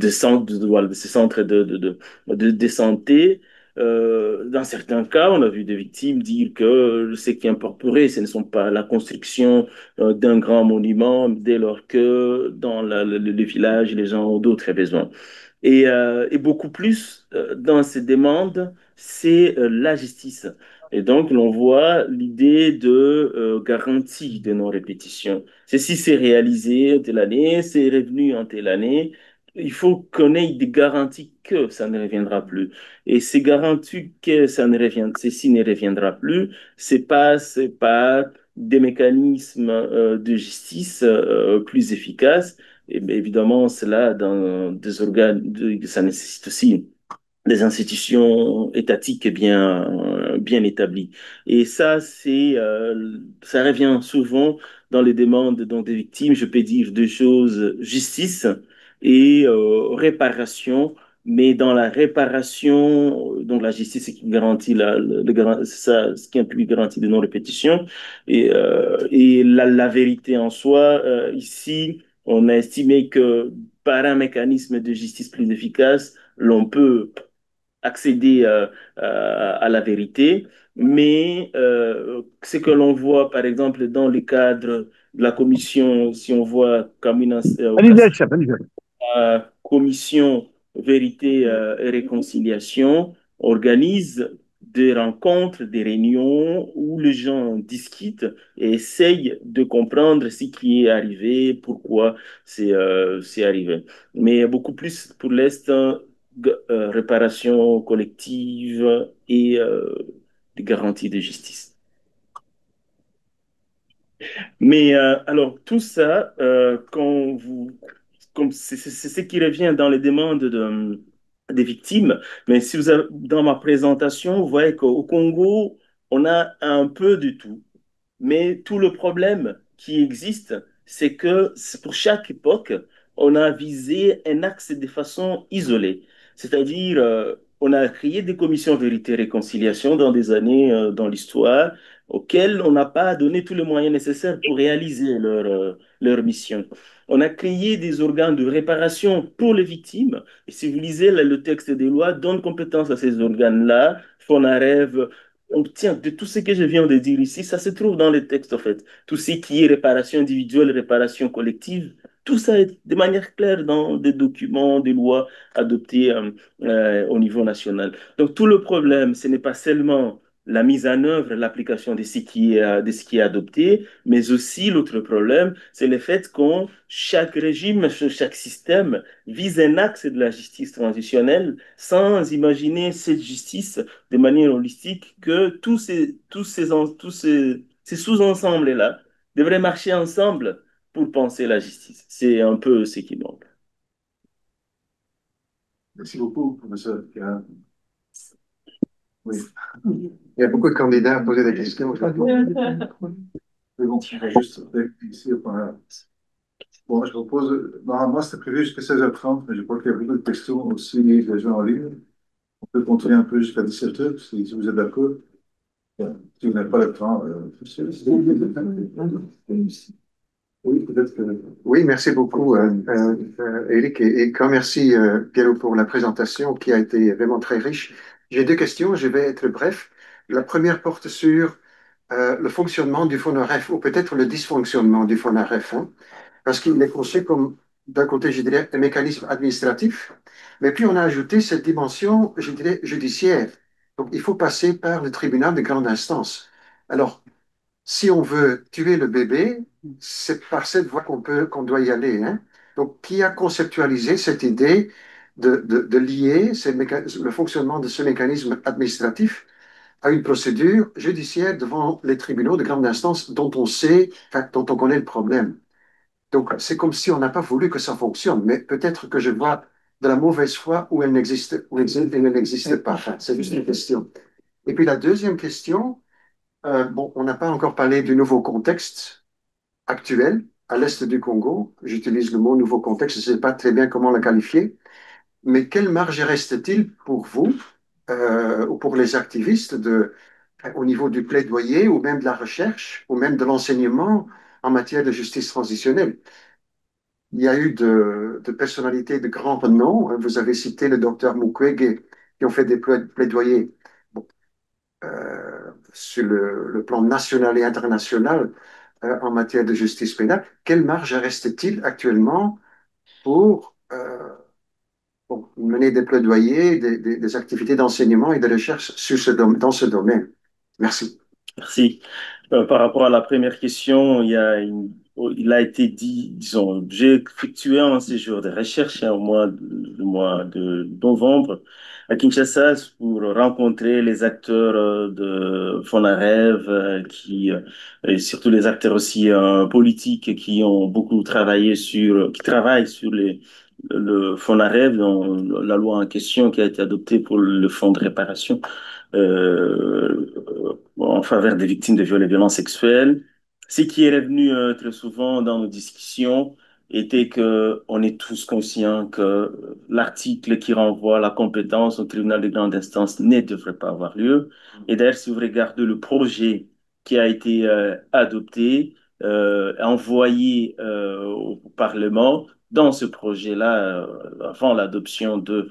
centres voilà, de ces centres de santé. Dans certains cas, on a vu des victimes dire que ce qui est incorporé, ce ne sont pas la construction d'un grand monument dès lors que dans le village, les gens ont d'autres besoins. Et beaucoup plus dans ces demandes, c'est la justice. Et donc, l'on voit l'idée de garantie de non-répétition. Ceci s'est réalisé en telle année, c'est revenu en telle année. Il faut qu'on ait des garanties que ça ne reviendra plus. Et ces garanties que ceci ne reviendra plus, c'est pas des mécanismes de justice plus efficaces, Et bien évidemment, cela dans des organes, ça nécessite aussi des institutions étatiques bien établies. Et ça, ça revient souvent dans les demandes donc, des victimes. Je peux dire deux choses, justice et réparation. Mais dans la réparation, donc la justice, c'est qui garantit c'est ça, ce qui implique garantie de non-répétition. Et la vérité en soi, ici, on a estimé que par un mécanisme de justice plus efficace, l'on peut accéder à la vérité, mais ce que l'on voit, par exemple, dans le cadre de la commission, si on voit comme une commission vérité et réconciliation, organise des rencontres, des réunions où les gens discutent et essayent de comprendre ce qui est arrivé, pourquoi c'est arrivé. Mais beaucoup plus pour l'instant, réparation collective et des garanties de justice. Mais alors, tout ça, comme c'est ce qui revient dans les demandes des victimes, mais si vous avez, dans ma présentation, vous voyez qu'au Congo, on a un peu de tout. Mais tout le problème qui existe, c'est que pour chaque époque, on a visé un axe de façon isolée. C'est-à-dire, on a créé des commissions vérité-réconciliation dans des années dans l'histoire auxquelles on n'a pas donné tous les moyens nécessaires pour réaliser leur mission. On a créé des organes de réparation pour les victimes. Et si vous lisez le texte des lois, donne compétence à ces organes-là, FONAREV, on tient de tout ce que je viens de dire ici, ça se trouve dans les textes en fait. Tout ce qui est réparation individuelle, réparation collective, tout ça est de manière claire dans des documents, des lois adoptées au niveau national. Donc tout le problème, ce n'est pas seulement la mise en œuvre, l'application de ce qui est adopté, mais aussi l'autre problème, c'est le fait que chaque régime, chaque système vise un axe de la justice transitionnelle sans imaginer cette justice de manière holistique que ces sous-ensembles-là devraient marcher ensemble pour penser la justice. C'est un peu ce qui manque. Merci beaucoup, professeur. Oui. Il y a beaucoup de candidats à poser des questions. Mais bon, on va juste ici. Bon, je propose, normalement c'était prévu jusqu'à 16h30, mais je crois qu'il y a beaucoup de questions aussi des gens en ligne. On peut continuer un peu jusqu'à 17h, si vous êtes d'accord. Si vous n'avez pas le temps. Oui, peut-être que. Oui, merci beaucoup, Eric, et grand merci, Piero, pour la présentation qui a été vraiment très riche. J'ai deux questions, je vais être bref. La première porte sur le fonctionnement du FONAREF, ou peut-être le dysfonctionnement du FONAREF, hein, parce qu'il est conçu comme, d'un côté, je dirais, un mécanisme administratif, mais puis on a ajouté cette dimension, je dirais, judiciaire. Donc, il faut passer par le tribunal de grande instance. Alors, si on veut tuer le bébé, c'est par cette voie qu'on doit y aller, hein. Donc, qui a conceptualisé cette idée de lier le fonctionnement de ce mécanisme administratif à une procédure judiciaire devant les tribunaux de grande instance dont on sait, enfin, dont on connaît le problème? Donc, c'est comme si on n'a pas voulu que ça fonctionne, mais peut-être que je vois de la mauvaise foi où elle n'existe pas. Enfin, c'est juste une question. Et puis la deuxième question, bon, on n'a pas encore parlé du nouveau contexte actuel à l'est du Congo. J'utilise le mot nouveau contexte, je ne sais pas très bien comment le qualifier, mais quelle marge reste-t-il pour vous ou pour les activistes au niveau du plaidoyer ou même de la recherche ou même de l'enseignement en matière de justice transitionnelle? Il y a eu de personnalités de grands noms. Vous avez cité le docteur Mukwege qui ont fait des plaidoyers bon, sur le plan national et international en matière de justice pénale. Quelle marge reste-t-il actuellement pour mener des plaidoyers, des activités d'enseignement et de recherche dans ce domaine? Merci. Merci. Par rapport à la première question, il y a il a été dit, disons, j'ai effectué un séjour de recherche au mois de novembre à Kinshasa pour rencontrer les acteurs de Fonarev, et surtout les acteurs aussi politiques qui ont beaucoup travaillé qui travaillent sur le Fonarev, dans la loi en question qui a été adoptée pour le fonds de réparation en faveur des victimes de viols et violences sexuelles. Ce qui est revenu très souvent dans nos discussions était que on est tous conscients que l'article qui renvoie la compétence au tribunal de grande instance ne devrait pas avoir lieu. Et d'ailleurs, si vous regardez le projet qui a été adopté, envoyé au Parlement, dans ce projet-là, avant l'adoption de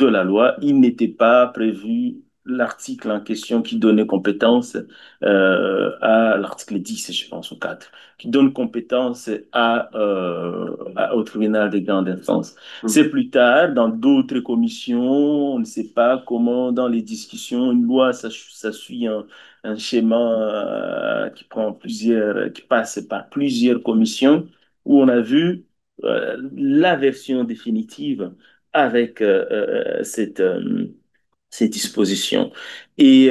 la loi, il n'était pas prévu l'article en question qui donnait compétence à l'article 10, je pense, ou 4, qui donne compétence au tribunal de grande instance. C'est plus tard, dans d'autres commissions, on ne sait pas comment, dans les discussions, une loi, ça suit un schéma qui passe par plusieurs commissions, où on a vu la version définitive avec ces dispositions. Et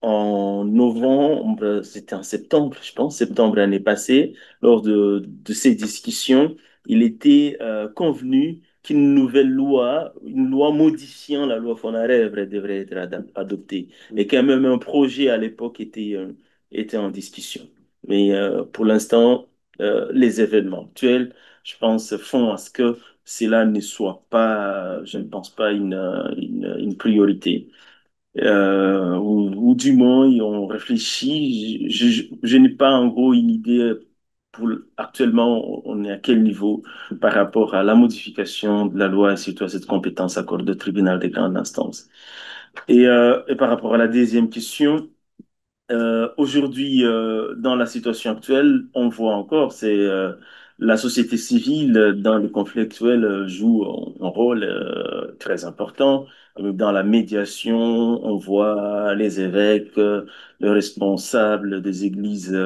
en novembre, c'était en septembre, je pense, septembre l'année passée, lors de ces discussions, il était convenu qu'une nouvelle loi, une loi modifiant la loi Fonarev devrait être adoptée. Et quand même un projet à l'époque était en discussion. Mais pour l'instant, les événements actuels, je pense, font à ce que cela ne soit pas, je ne pense pas, une priorité ou du moins on réfléchit. Je n'ai pas en gros une idée pour actuellement on est à quel niveau par rapport à la modification de la loi et surtout à cette compétence accordée au tribunal des grandes instances. Et par rapport à la deuxième question, aujourd'hui, dans la situation actuelle, on voit encore, c'est la société civile dans le conflit actuel joue un rôle très important. Dans la médiation, on voit les évêques, les responsables des églises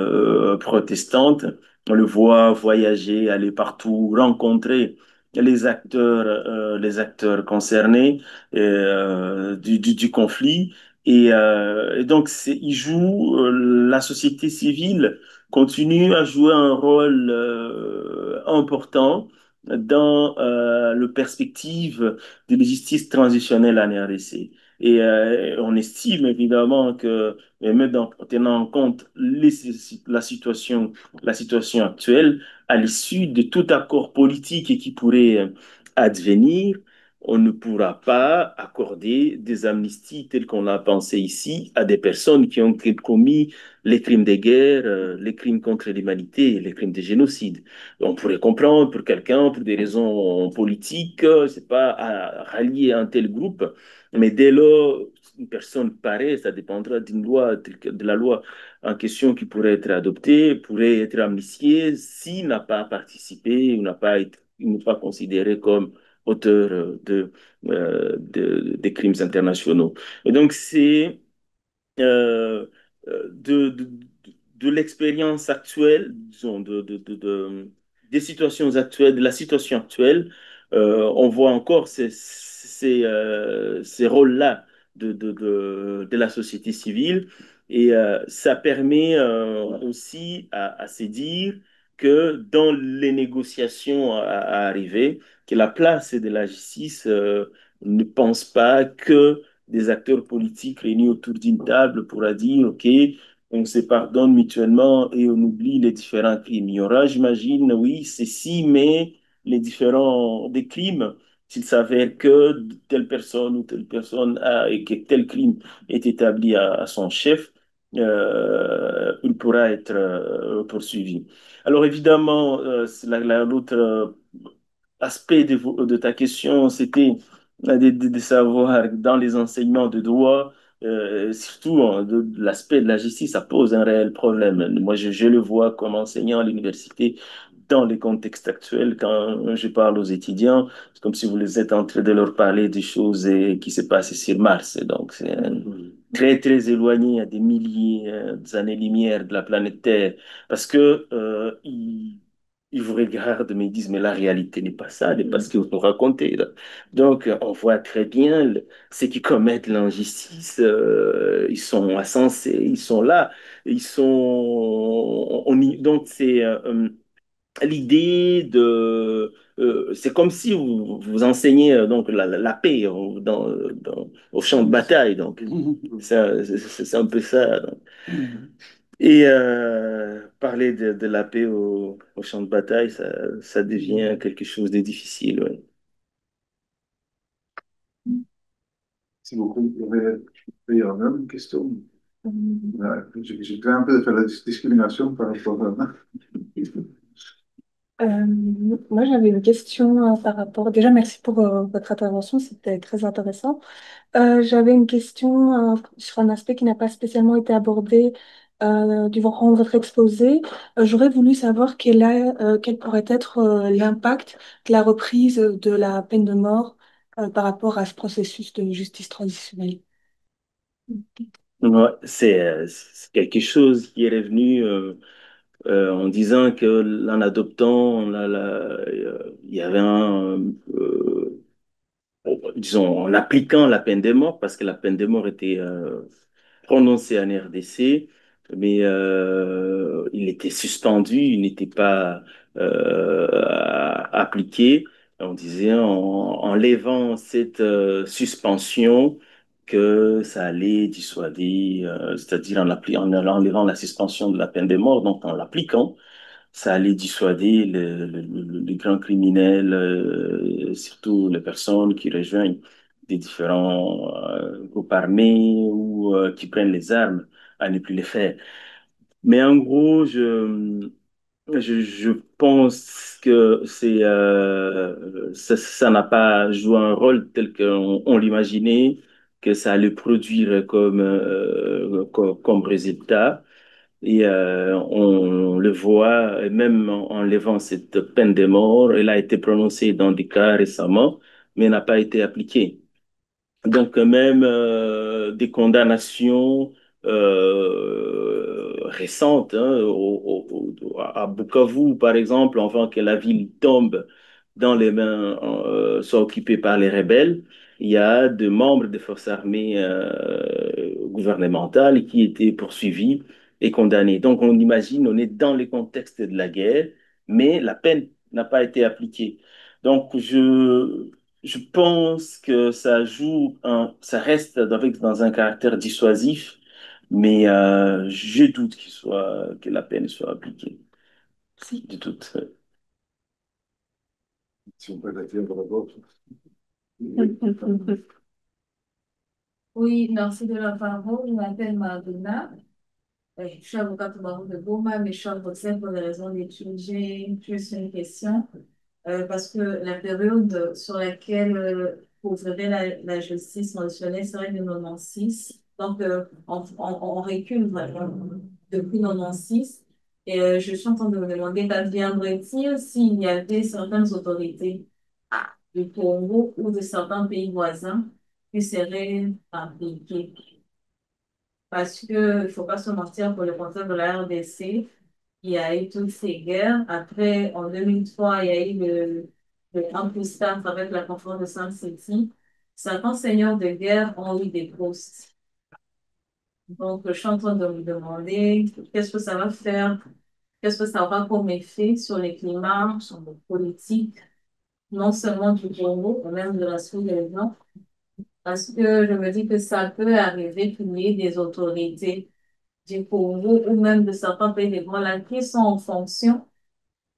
protestantes. On le voit voyager, aller partout, rencontrer les acteurs concernés du conflit. Et donc, il joue, la société civile continue à jouer un rôle important dans la perspective de la justice transitionnelle en RDC. Et on estime évidemment que, même en tenant en compte la situation actuelle, à l'issue de tout accord politique qui pourrait advenir, on ne pourra pas accorder des amnisties telles qu'on l'a pensé ici à des personnes qui ont commis les crimes de guerre, les crimes contre l'humanité, les crimes de génocide. On pourrait comprendre pour quelqu'un, pour des raisons politiques, c'est pas à rallier un tel groupe, mais dès lors, une personne pareille, ça dépendra d'une loi, de la loi en question qui pourrait être adoptée, pourrait être amnistiée s'il n'a pas participé ou n'a pas été, il n'est pas considéré comme auteur des crimes internationaux. Et donc, c'est euh, de, de, de l'expérience actuelle, disons, des situations actuelles, de la situation actuelle, on voit encore ces rôles-là de la société civile. Et ça permet aussi à se dire que dans les négociations à arriver, que la place de la justice ne pense pas que des acteurs politiques réunis autour d'une table pourra dire, OK, on se pardonne mutuellement et on oublie les différents crimes. Il y aura, j'imagine, oui, ceci, mais les différents des crimes, s'il s'avère que telle personne ou telle personne a, et que tel crime est établi à son chef, il pourra être poursuivi. Alors évidemment, l'autre aspect de ta question, c'était de savoir dans les enseignements de droit, surtout de l'aspect de la justice, ça pose un réel problème. Moi, je le vois comme enseignant à l'université dans les contextes actuels, quand je parle aux étudiants, c'est comme si vous êtes en train de leur parler des choses qui se passent sur Mars. Donc, très, très éloignés à des milliers d'années-lumière de la planète Terre, parce que ils vous regardent, mais ils disent, mais la réalité n'est pas ça, n'est pas ce que vous nous racontez, là. Donc, on voit très bien ceux qui commettent l'injustice, ils sont insensés, ils sont là, ils sont... donc, c'est... l'idée de c'est comme si vous enseignez donc la paix au champ de bataille donc c'est un peu ça donc. Et parler de la paix au champ de bataille ça devient quelque chose de difficile ouais. Merci beaucoup. Il y avait une question. J'ai crains un peu de faire la discrimination par rapport à... Moi, j'avais une question par rapport. Déjà, merci pour votre intervention, c'était très intéressant. J'avais une question sur un aspect qui n'a pas spécialement été abordé durant votre exposé. J'aurais voulu savoir quel pourrait être l'impact de la reprise de la peine de mort par rapport à ce processus de justice transitionnelle. Ouais, c'est quelque chose qui est revenu en disant que en adoptant il y avait disons, en appliquant la peine de mort, parce que la peine de mort était prononcée en RDC, mais il était suspendu, il n'était pas appliqué. On disait en levant cette suspension que ça allait dissuader, c'est-à-dire en enlevant la suspension de la peine de mort, donc en l'appliquant ça allait dissuader les grands criminels, surtout les personnes qui rejoignent des différents groupes armés ou qui prennent les armes à ne plus les faire. Mais en gros, je pense que ça n'a pas joué un rôle tel qu'on l'imaginait, que ça allait produire comme résultat. Et on le voit, même en levant cette peine de mort, elle a été prononcée dans des cas récemment, mais n'a pas été appliquée. Donc même des condamnations récentes, hein, à Bukavu, par exemple, avant que la ville tombe dans les mains, soit occupée par les rebelles, il y a des membres des forces armées gouvernementales qui étaient poursuivis et condamnés. Donc on imagine, on est dans le contexte de la guerre, mais la peine n'a pas été appliquée. Donc je pense que ça reste dans un caractère dissuasif, mais je doute que la peine soit appliquée. Si. Du tout. Si on peut la dire d'abord. Oui, merci de la parole. Je m'appelle Madonna. Je suis avocate au barreau de Goma, mais je suis à Bruxelles pour des raisons d'études. J'ai juste une question, parce que la période sur laquelle couvrirait la justice mentionnée serait de 96. Donc, on recule vraiment depuis 96. Et je suis en train de me demander qu'adviendrait-il s'il y avait certaines autorités du Congo ou de certains pays voisins qui seraient impliqués. Parce que, il faut pas se mentir, pour le contexte de la RDC, il y a eu toutes ces guerres. Après, en 2003, il y a eu le Ampusta avec la conférence de Sun City. Certains seigneurs de guerre ont eu des postes. Donc, je suis en train de me demander qu'est-ce que ça va faire, qu'est-ce que ça aura comme effet sur les climats, sur les politiques, non seulement du Congo, mais même de la sous-région. Parce que je me dis que ça peut arriver qu'il y ait des autorités du Congo ou même de certains pays développés qui sont en fonction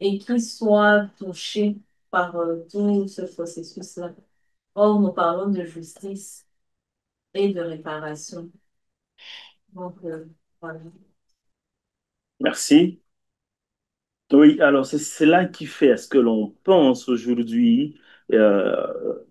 et qui soient touchés par tout ce processus-là. Or, nous parlons de justice et de réparation. Donc, voilà. Merci. Oui, alors c'est cela qui fait à ce que l'on pense aujourd'hui. euh,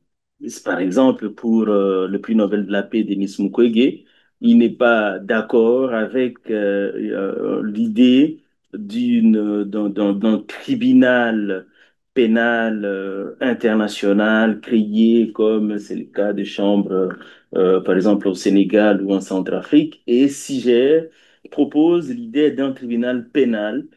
Par exemple, pour le prix Nobel de la paix, Denis Mukwege, il n'est pas d'accord avec l'idée d'un tribunal pénale internationale créée, comme c'est le cas des chambres, par exemple au Sénégal ou en Centrafrique, et SIGER propose l'idée d'un tribunal pénal,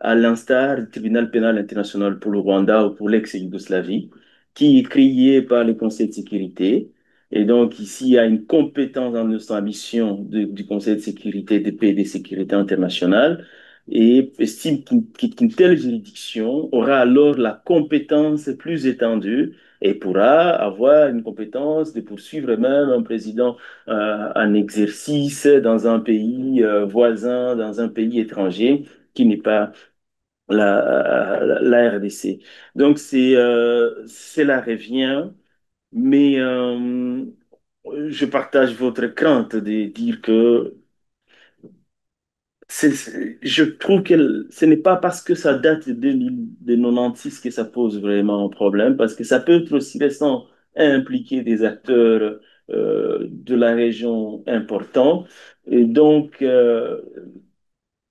à l'instar du tribunal pénal international pour le Rwanda ou pour l'ex-Yougoslavie, qui est créé par le Conseil de sécurité. Et donc, ici, il y a une compétence dans notre mission du Conseil de sécurité, de paix et de sécurité internationale, et estime qu'une telle juridiction aura alors la compétence plus étendue et pourra avoir une compétence de poursuivre même un président en exercice dans un pays voisin, dans un pays étranger qui n'est pas la RDC. Donc, cela revient, mais je partage votre crainte de dire que je trouve que ce n'est pas parce que ça date de 96 que ça pose vraiment un problème, parce que ça peut être aussi récent à impliquer des acteurs de la région importants. Et donc,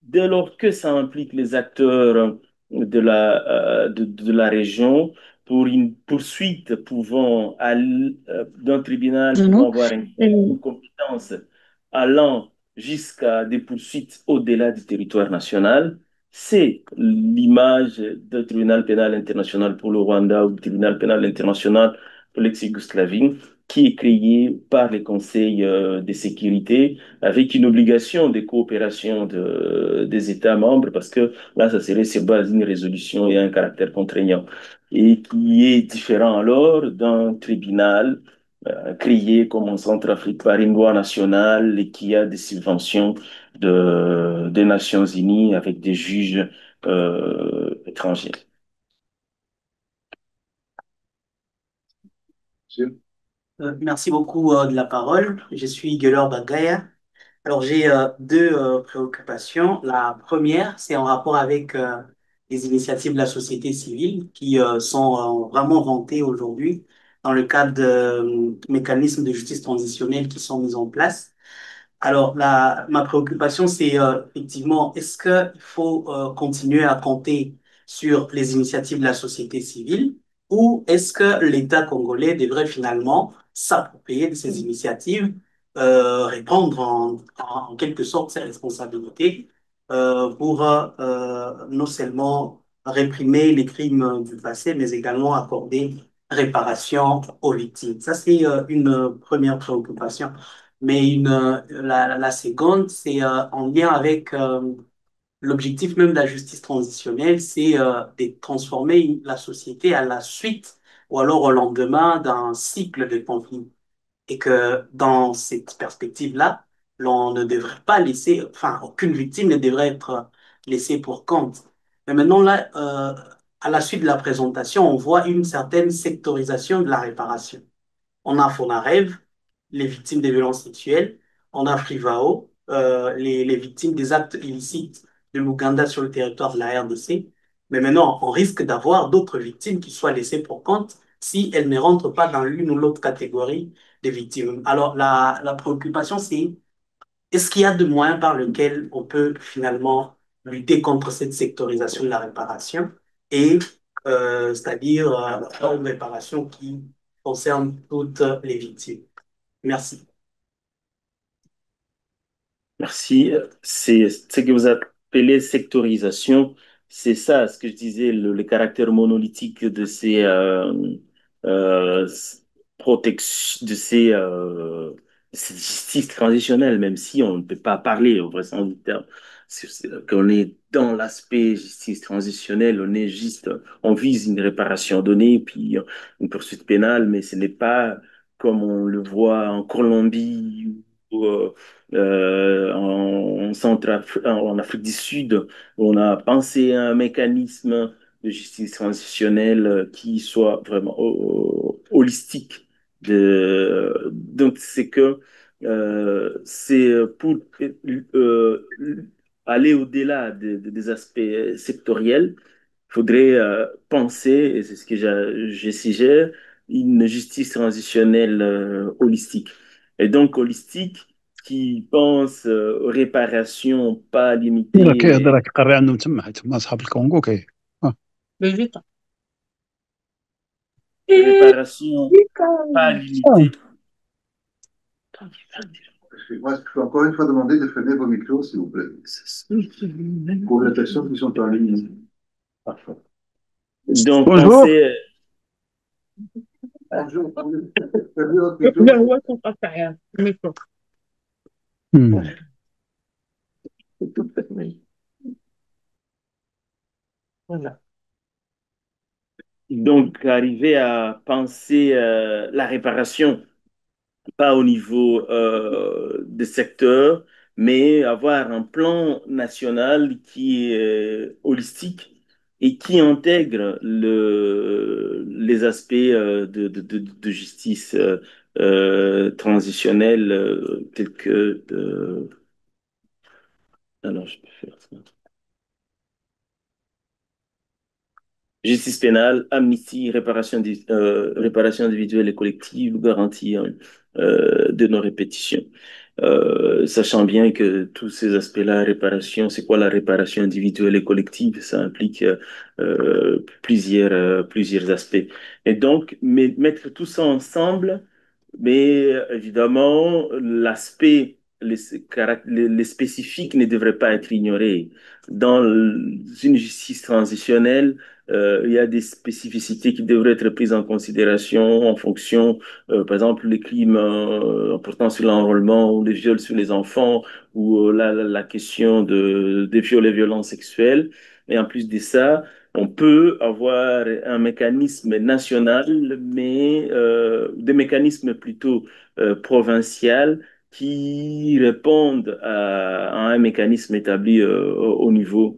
dès lors que ça implique les acteurs de la région, pour une poursuite d'un tribunal pouvant avoir une compétence allant jusqu'à des poursuites au-delà du territoire national, c'est l'image du tribunal pénal international pour le Rwanda ou du tribunal pénal international pour l'ex-Yougoslavie qui est créé par les conseils de sécurité avec une obligation de coopération des États membres, parce que là, ça serait sur base d'une résolution et un caractère contraignant, et qui est différent alors d'un tribunal créé comme en Centrafrique par une loi nationale et qui a des subventions des Nations Unies avec des juges étrangers. Merci beaucoup de la parole. Je suis Guelor Bagaya. Alors, j'ai deux préoccupations. La première, c'est en rapport avec les initiatives de la société civile qui sont vraiment vantées aujourd'hui dans le cadre de mécanismes de justice transitionnelle qui sont mis en place. Alors, ma préoccupation, c'est effectivement, est-ce qu'il faut continuer à compter sur les initiatives de la société civile ou est-ce que l'État congolais devrait finalement s'approprier de ces initiatives, répondre en quelque sorte ses responsabilités pour non seulement réprimer les crimes du passé, mais également accorder réparation aux victimes. Ça, c'est une première préoccupation. Mais la seconde, c'est en lien avec l'objectif même de la justice transitionnelle, c'est de transformer la société à la suite ou alors au lendemain d'un cycle de conflit. Et que dans cette perspective-là, l'on ne devrait pas laisser, enfin, aucune victime ne devrait être laissée pour compte. Mais maintenant, là, à la suite de la présentation, on voit une certaine sectorisation de la réparation. On a Fonarev, les victimes des violences sexuelles. On a Frivao, les victimes des actes illicites de l'Ouganda sur le territoire de la RDC. Mais maintenant, on risque d'avoir d'autres victimes qui soient laissées pour compte si elles ne rentrent pas dans l'une ou l'autre catégorie des victimes. Alors, la préoccupation, c'est est-ce qu'il y a des moyens par lesquels on peut finalement lutter contre cette sectorisation de la réparation et c'est-à-dire une réparation qui concerne toutes les victimes. Merci. Merci. C'est ce que vous appelez sectorisation. C'est ça, ce que je disais, le caractère monolithique de ces euh, cette justice transitionnelle, même si on ne peut pas parler au vrai sens du terme. Qu'on est dans l'aspect justice transitionnelle, on vise une réparation donnée, puis une poursuite pénale, mais ce n'est pas comme on le voit en Colombie ou en Afrique du Sud, on a pensé à un mécanisme de justice transitionnelle qui soit vraiment holistique. Donc, c'est pour aller au-delà des aspects sectoriels, il faudrait penser, et c'est ce que je suggère, une justice transitionnelle holistique. Et donc, holistique, qui pense aux réparations pas راه كيهضر limitées. راه كيقري عندهم تما حيت هما صحاب الكونغو كي Le but. réparation pas limitée. Excusez-moi, je peux encore une fois demander de fermer vos micros, s'il vous plaît, pour les personnes qui sont en ligne. Parfait. Donc, Bonjour. Bonjour. Fermez votre micro. Hmm. Voilà. Donc, arriver à penser la réparation, pas au niveau des secteurs, mais avoir un plan national qui est holistique et qui intègre les aspects de justice transitionnelle tels que... alors, je peux faire ça. Justice pénale, amnistie, réparation individuelle et collective, garantie de non-répétition. Sachant bien que tous ces aspects-là, réparation, c'est quoi la réparation individuelle et collective? Ça implique plusieurs aspects. Et donc, mettre tout ça ensemble, mais évidemment, les spécifiques ne devraient pas être ignorés. Dans une justice transitionnelle, il y a des spécificités qui devraient être prises en considération en fonction, par exemple, les crimes portant sur l'enrôlement ou les viols sur les enfants ou la question des viols et violences sexuelles. Et en plus de ça, on peut avoir un mécanisme national, mais des mécanismes plutôt provinciaux qui répondent à un mécanisme établi au niveau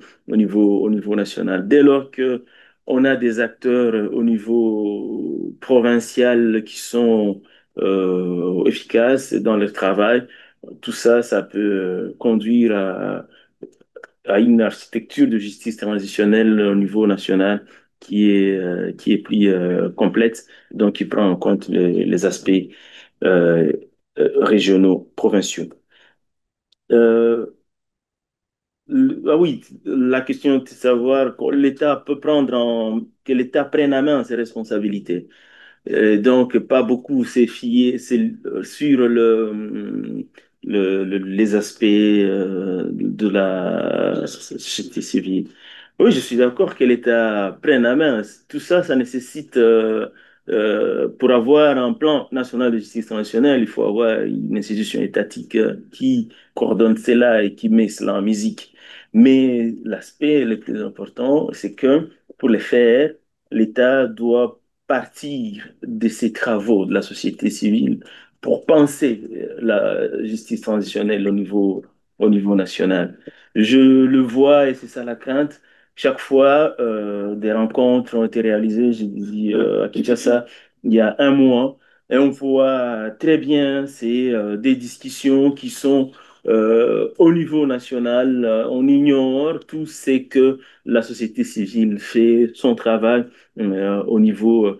national. Dès lors que on a des acteurs au niveau provincial qui sont efficaces dans leur travail, tout ça, ça peut conduire à une architecture de justice transitionnelle au niveau national qui est plus complète, donc qui prend en compte les aspects euh, régionaux, provinciaux. Euh, ah oui, la question de savoir que l'État prenne en main ses responsabilités. Donc, pas beaucoup s'est fié sur les aspects de la société civile. Oui, je suis d'accord que l'État prenne la main. Tout ça, ça nécessite, pour avoir un plan national de justice transitionnelle, il faut avoir une institution étatique qui coordonne cela et qui met cela en musique. Mais l'aspect le plus important, c'est que pour le faire, l'État doit partir de ces travaux de la société civile pour penser la justice transitionnelle au niveau national. Je le vois et c'est ça la crainte. Chaque fois, des rencontres ont été réalisées, j'ai dit à Kinshasa, il y a un mois, et on voit très bien, c'est des discussions qui sont au niveau national. On ignore tout ce que la société civile fait, son travail au niveau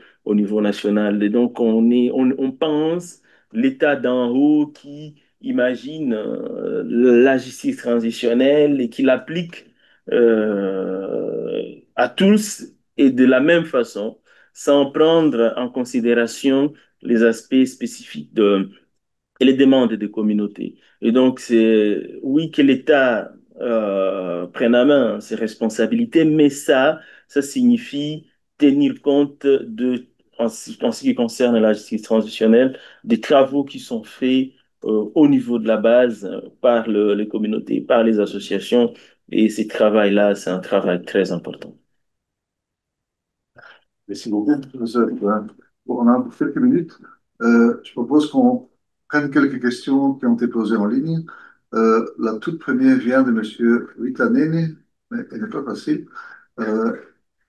national. Et donc, on pense l'État d'en haut qui imagine la justice transitionnelle et qui l'applique à tous et de la même façon, sans prendre en considération les aspects spécifiques et les demandes des communautés. Et donc, c'est oui que l'État prenne à main ses responsabilités, mais ça signifie tenir compte en ce qui concerne la justice transitionnelle, des travaux qui sont faits au niveau de la base par les communautés, par les associations. Et ce travail-là, c'est un travail très important. Merci beaucoup, professeur. Bon, on a quelques minutes. Je propose qu'on prenne quelques questions qui ont été posées en ligne. La toute première vient de Monsieur Vitanene, mais elle n'est pas facile. Euh,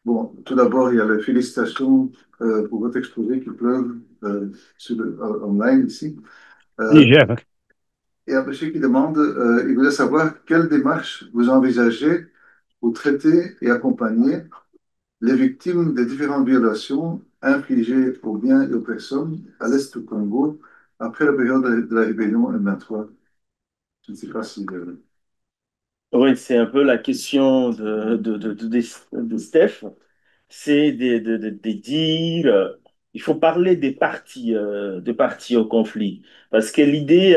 bon, tout d'abord, il y a les félicitations pour votre exposé qui pleuvent online ici. Niger. Il y a un monsieur qui demande, il voulait savoir quelle démarche vous envisagez pour traiter et accompagner les victimes des différentes violations infligées aux biens et aux personnes à l'est du Congo après la période de la rébellion M23. Je ne sais pas si... Oui, c'est un peu la question de Steph, c'est de dire il faut parler des parties au conflit. Parce que l'idée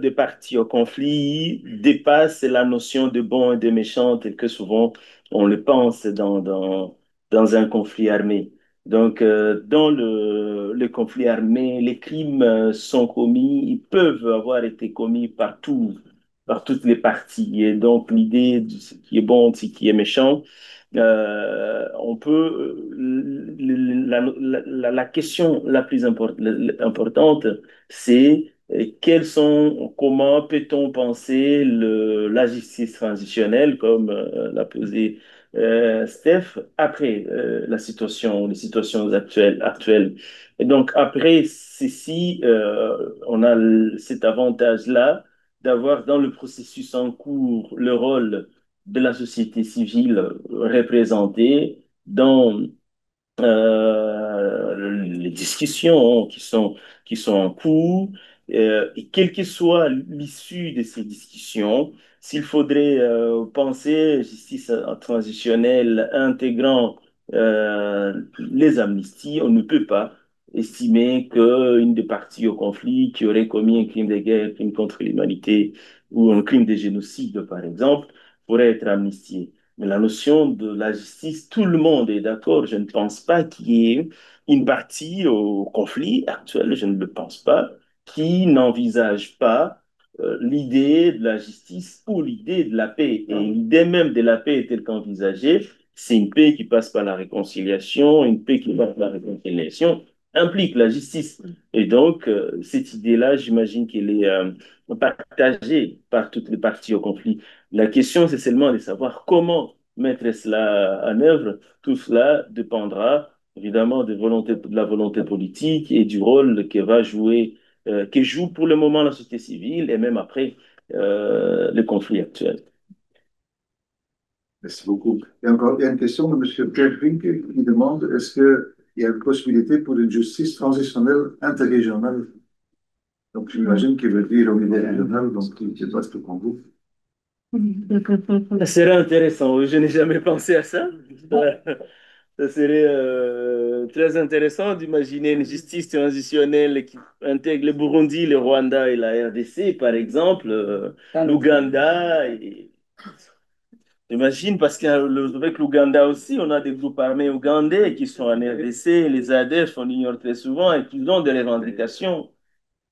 des parties au conflit dépasse la notion de bon et de méchant tel que souvent on le pense dans un conflit armé. Donc, dans le conflit armé, les crimes sont commis, ils peuvent avoir été commis par toutes les parties. Et donc, l'idée de ce qui est bon, de ce qui est méchant, on peut, la question la plus importante, c'est comment peut-on penser la justice transitionnelle, comme l'a posé Steph, après les situations actuelles. Et donc, après ceci, on a cet avantage-là d'avoir dans le processus en cours le rôle de la société civile représentée dans les discussions qui sont en cours, et quelle que soit l'issue de ces discussions, s'il faudrait penser justice transitionnelle intégrant les amnisties, on ne peut pas estimer qu'une des parties au conflit qui aurait commis un crime de guerre, un crime contre l'humanité ou un crime de génocide, par exemple, pourrait être amnistiée. Mais la notion de la justice, tout le monde est d'accord. Je ne pense pas qu'il y ait une partie au conflit actuel, je ne le pense pas, qui n'envisage pas l'idée de la justice ou l'idée de la paix. Et l'idée même de la paix telle qu'envisagée, c'est une paix qui passe par la réconciliation, une paix qui passe par la réconciliation implique la justice. Et donc, cette idée-là, j'imagine qu'elle est partagée par toutes les parties au conflit. La question, c'est seulement de savoir comment mettre cela en œuvre. Tout cela dépendra évidemment de la volonté politique et du rôle que joue pour le moment la société civile et même après le conflit actuel. Merci beaucoup. Et encore, il y a une question de M. Pierre Vinke qui demande est-ce qu'il y a une possibilité pour une justice transitionnelle interrégionale? Donc, j'imagine qu'il veut dire au niveau régional, donc je ne sais pas ce que pour vous. Ça serait intéressant. Je n'ai jamais pensé à ça. Ça serait très intéressant d'imaginer une justice transitionnelle qui intègre le Burundi, le Rwanda et la RDC, par exemple, l'Ouganda. J'imagine parce qu'avec l'Ouganda aussi, on a des groupes armés ougandais qui sont en RDC, les ADF, on ignore très souvent, et qui ont des revendications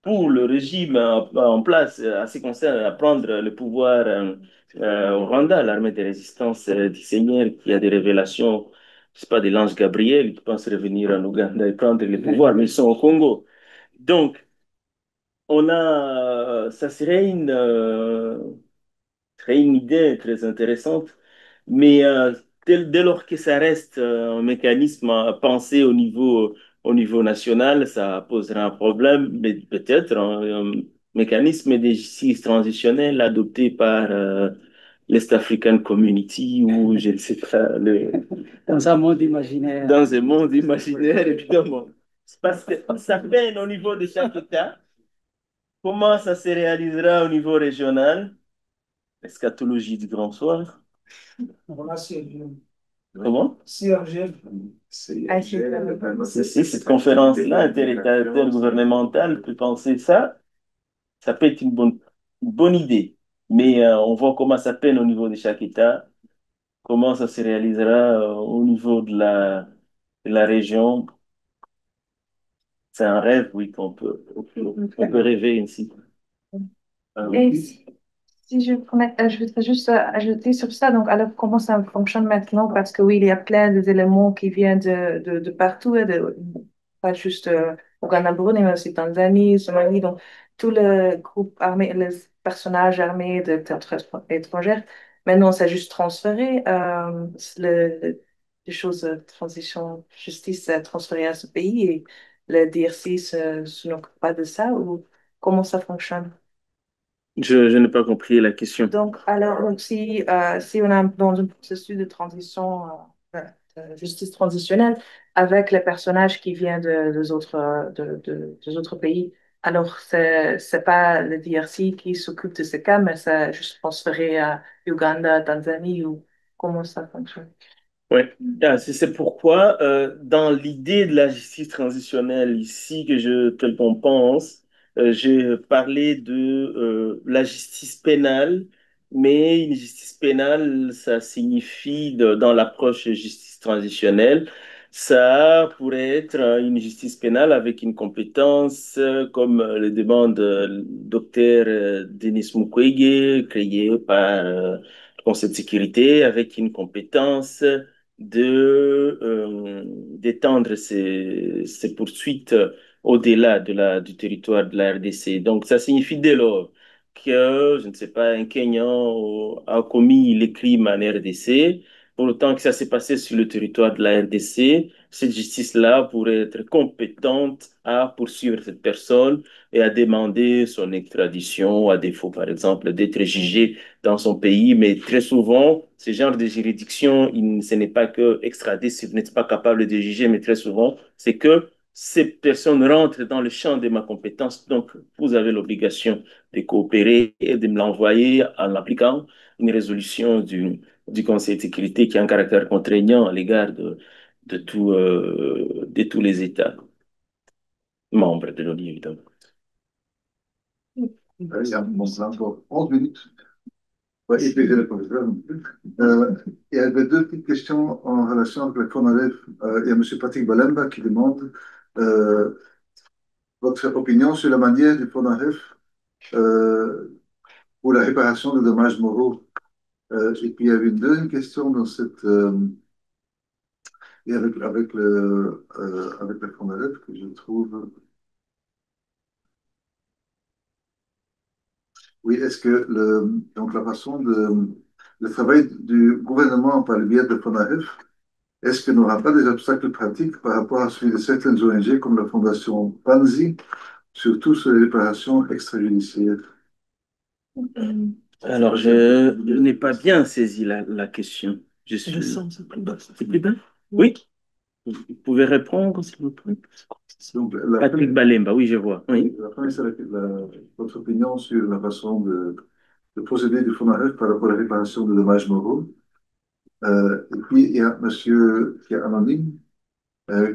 pour le régime en place, à ce qui concerne à prendre le pouvoir au Rwanda, l'armée de résistance du Seigneur, qui a des révélations, je sais pas, de l'ange Gabriel, qui pense revenir en Ouganda et prendre le pouvoir, mais ils sont au Congo. Donc, ça serait une idée très intéressante, mais dès lors que ça reste un mécanisme à penser au niveau national, ça posera un problème, mais peut-être un mécanisme de justice transitionnelle adopté par l'East African Community ou je ne sais pas, Dans un monde imaginaire. dans un monde imaginaire, évidemment. Parce que ça peine au niveau de chaque État. Comment ça se réalisera au niveau régional? Eschatologie du grand soir. Comment? CRG. Si cette conférence-là, intergouvernementale, peut penser ça, ça peut être une bonne idée. Mais on voit comment ça peine au niveau de chaque État, comment ça se réalisera au niveau de la région. C'est un rêve, oui, on peut rêver ainsi. Et si je pourrais, je voudrais juste ajouter sur ça, donc alors comment ça fonctionne maintenant? Parce que oui, il y a plein d'éléments qui viennent de partout, hein, pas juste Ouganda, Burundi, mais aussi Tanzanie, Somalie, donc tout le groupe armé, les personnages armés de terres étrangères. Maintenant, c'est juste transféré, les choses, transition, justice, transférées à ce pays et le DRC se n'occupe pas de ça ou comment ça fonctionne? Je n'ai pas compris la question. Donc, alors, donc, si on est dans un processus de transition, de justice transitionnelle, avec les personnages qui viennent des autres pays, alors c'est pas le DRC qui s'occupe de ces cas, mais c'est juste transféré à Uganda, Tanzanie, ou comment ça fonctionne? Oui, c'est pourquoi, dans l'idée de la justice transitionnelle ici que l'on pense, j'ai parlé de la justice pénale, mais une justice pénale, ça signifie, dans l'approche justice transitionnelle, ça pourrait être une justice pénale avec une compétence, comme le demande le docteur Denis Mukwege, créé par le Conseil de sécurité, avec une compétence d'étendre ces poursuites au-delà du territoire de la RDC. Donc, ça signifie dès lors que, je ne sais pas, un Kenyan a commis les crimes en RDC, pour autant que ça s'est passé sur le territoire de la RDC, cette justice-là pourrait être compétente à poursuivre cette personne et à demander son extradition, à défaut, par exemple, d'être jugé dans son pays. Mais très souvent, ce genre de juridiction, ce n'est pas que extrader si vous n'êtes pas capable de juger, mais très souvent, c'est que ces personnes rentrent dans le champ de ma compétence. Donc, vous avez l'obligation de coopérer et de me l'envoyer en appliquant une résolution du Conseil de sécurité qui a un caractère contraignant à l'égard de tous les États membres de l'ONU, évidemment. Ja, ons dank voor 11 minutes. Ouais, et puis, le professeur non plus. Il y avait deux petites questions en relation avec le CONAREF. Il y a M. Patrick Balemba qui demande votre opinion sur la manière du CONAREF pour la réparation des dommages moraux. Et puis, il y avait une deuxième question dans cette. Et avec le CONAREF que je trouve. Oui, est-ce que donc la façon le travail du gouvernement par le biais de FONAREF, est-ce qu'il n'aura pas des obstacles pratiques par rapport à celui de certaines ONG comme la Fondation Panzi, surtout sur les réparations extrajudiciaires? Alors, je n'ai pas bien saisi la question. Je suis... C'est plus bas. C'est plus bas? Oui. Vous pouvez répondre, s'il vous plaît. Donc, Patrick Balemba, oui, je vois. Oui. La première, c'est votre opinion sur la façon de procéder du FONAREF par rapport à la réparation de dommages moraux. Et puis, il y a monsieur qui est anonyme,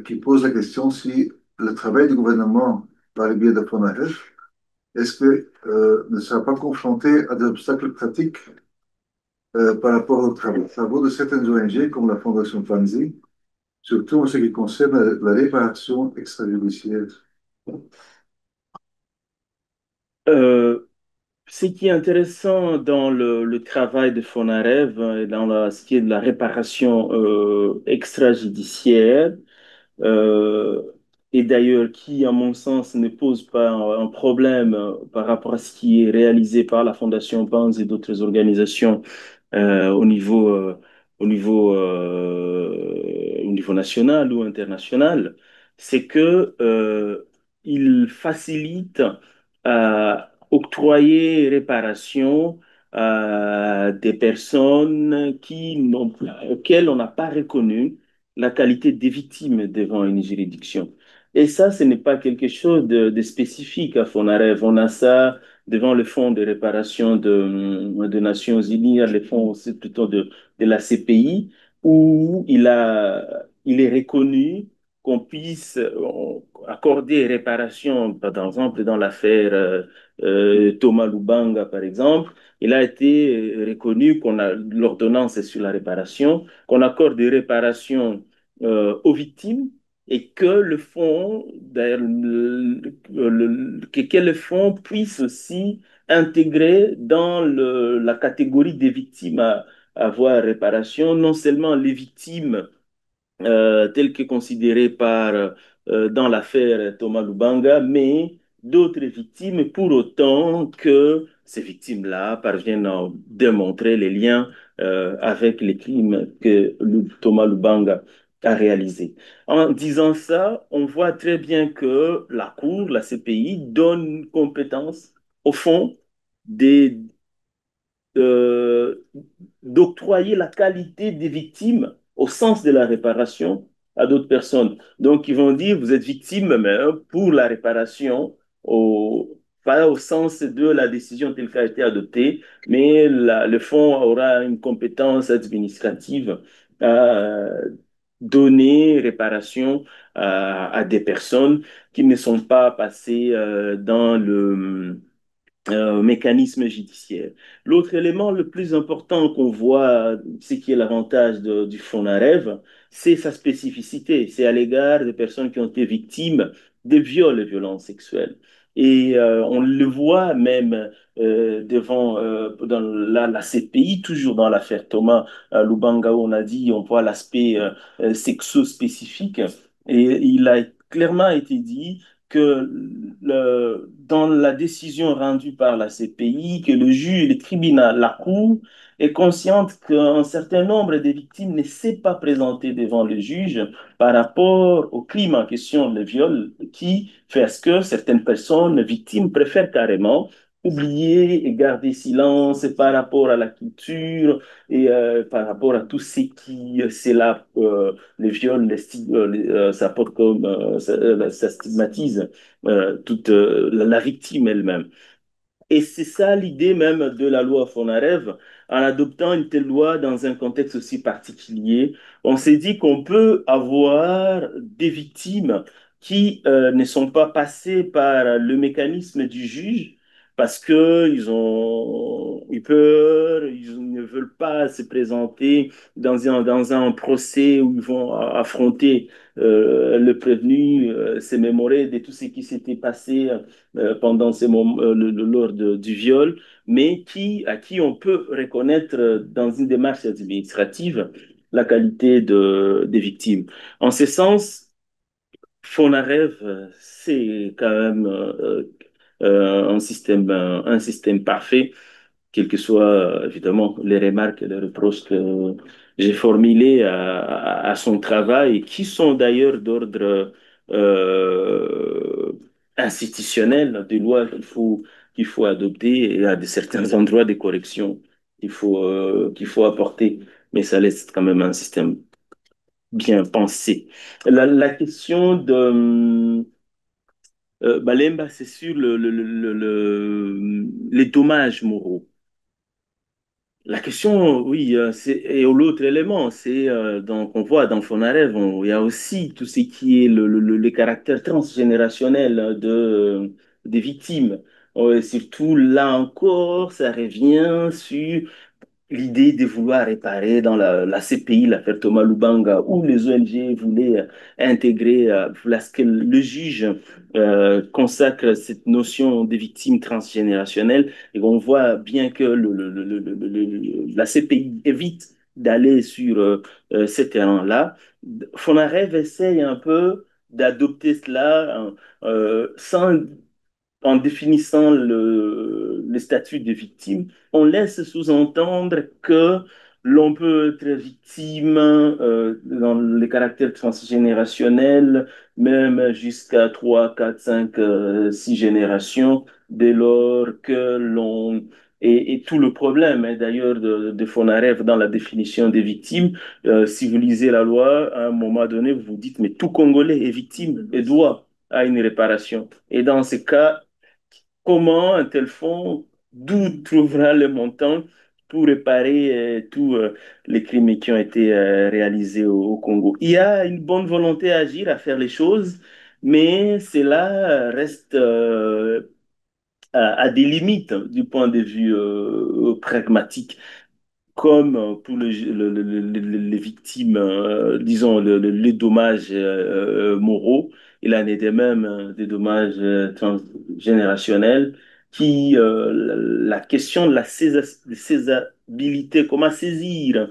qui pose la question si le travail du gouvernement par le biais de FONAREF, est-ce que ne sera pas confronté à des obstacles pratiques par rapport aux travaux de certaines ONG comme la Fondation Panzi, surtout en ce qui concerne la réparation extrajudiciaire? Euh, Ce qui est intéressant dans le travail de Fonarev, ce qui est de la réparation extrajudiciaire, euh, et d'ailleurs qui, à mon sens, ne pose pas un problème par rapport à ce qui est réalisé par la Fondation PANS et d'autres organisations euh, au niveau, euh, au niveau national ou international, c'est que il facilite octroyer réparation à des personnes auxquelles on n'a pas reconnu la qualité des victimes devant une juridiction. Et ça, ce n'est pas quelque chose de spécifique à Fonarev. On a ça devant le Fonds de réparation de Nations Unies, le fonds aussi plutôt de la CPI, où il est reconnu qu'on puisse accorder réparation, par exemple, dans l'affaire Thomas Lubanga, par exemple, il a été reconnu qu'on a l'ordonnance sur la réparation, qu'on accorde des réparations aux victimes et que le fonds, d'ailleurs, que le fonds puisse aussi intégrer dans la catégorie des victimes à avoir réparation, non seulement les victimes telles que considérées dans l'affaire Thomas Lubanga, mais d'autres victimes pour autant que ces victimes-là parviennent à démontrer les liens avec les crimes que Thomas Lubanga a réalisés. En disant ça, on voit très bien que la Cour, la CPI, donne compétence au fond des, euh, d'octroyer la qualité des victimes au sens de la réparation à d'autres personnes. Donc, ils vont dire, vous êtes victime, mais pour la réparation, pas au sens de la décision telle qu'elle a été adoptée, mais le fonds aura une compétence administrative à donner réparation à des personnes qui ne sont pas passées dans le mécanisme judiciaire. L'autre élément le plus important qu'on voit, ce qui est l'avantage du FONAREV, c'est sa spécificité. C'est à l'égard des personnes qui ont été victimes de viols et violences sexuelles. Et on le voit même devant dans la CPI, toujours dans l'affaire Thomas Lubanga, où on a dit, on voit l'aspect sexo-spécifique. Et il a clairement été dit que dans la décision rendue par la CPI, que le juge, le tribunal, la cour est consciente qu'un certain nombre de victimes ne s'est pas présenté devant le juge par rapport au crime en question, le viol, qui fait à ce que certaines personnes victimes préfèrent carrément oublier et garder silence par rapport à la culture et par rapport à tout ce qui c'est là les viols, ça porte comme ça stigmatise toute la victime elle-même. Et c'est ça l'idée même de la loi Fonarev. En adoptant une telle loi dans un contexte aussi particulier, on s'est dit qu'on peut avoir des victimes qui ne sont pas passées par le mécanisme du juge parce qu'ils ont eu peur, ils ne veulent pas se présenter dans un procès où ils vont affronter le prévenu, se mémorer de tout ce qui s'était passé pendant ces moments, lors du viol, mais à qui on peut reconnaître dans une démarche administrative la qualité des victimes. En ce sens, Fonarev, c'est quand même un système parfait quelles que soient évidemment les remarques et les reproches que j'ai formulés à son travail, qui sont d'ailleurs d'ordre euh, institutionnel, des lois qu'il faut adopter et à de certains endroits des corrections qu'il faut apporter. Mais ça laisse quand même un système bien pensé. La question de Balemba, c'est sur les dommages moraux. La question, oui, et l'autre élément, c'est donc on voit dans Fonarev, il y a aussi tout ce qui est le caractère transgénérationnel des victimes. Surtout là encore, ça revient sur l'idée de vouloir réparer dans la CPI, l'affaire Thomas Lubanga, où les ONG voulaient intégrer, à ce que le juge consacre cette notion de victime transgénérationnelle. Et on voit bien que la CPI évite d'aller sur ce terrain-là. Fonarev essaye un peu d'adopter cela sans en définissant le statut de victime, on laisse sous-entendre que l'on peut être victime dans les caractères transgénérationnels, même jusqu'à 3, 4, 5, 6 générations, dès lors que l'on... Et tout le problème, hein, d'ailleurs, de Fonarev dans la définition des victimes, si vous lisez la loi, à un moment donné, vous vous dites, mais tout Congolais est victime et doit à une réparation. Et dans ce cas, comment un tel fonds, d'où trouvera le montant pour réparer tous les crimes qui ont été réalisés au Congo? Il y a une bonne volonté à agir, à faire les choses, mais cela reste à des limites du point de vue pragmatique comme pour les victimes, disons, les dommages moraux, il en est de même des dommages transgénérationnels qui, la question de la césabilité, comment saisir,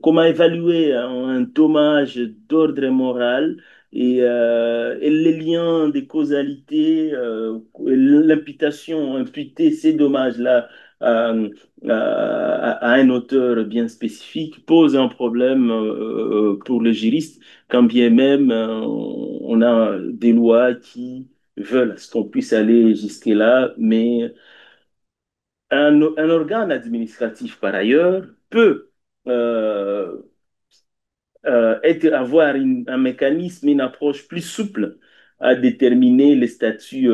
comment évaluer un dommage d'ordre moral et les liens de causalité, l'imputation, imputer ces dommages-là à un auteur bien spécifique pose un problème pour le juriste, quand bien même on a des lois qui veulent à ce qu'on puisse aller jusque-là, mais un organe administratif, par ailleurs, peut euh, avoir un mécanisme, une approche plus souple à déterminer les statuts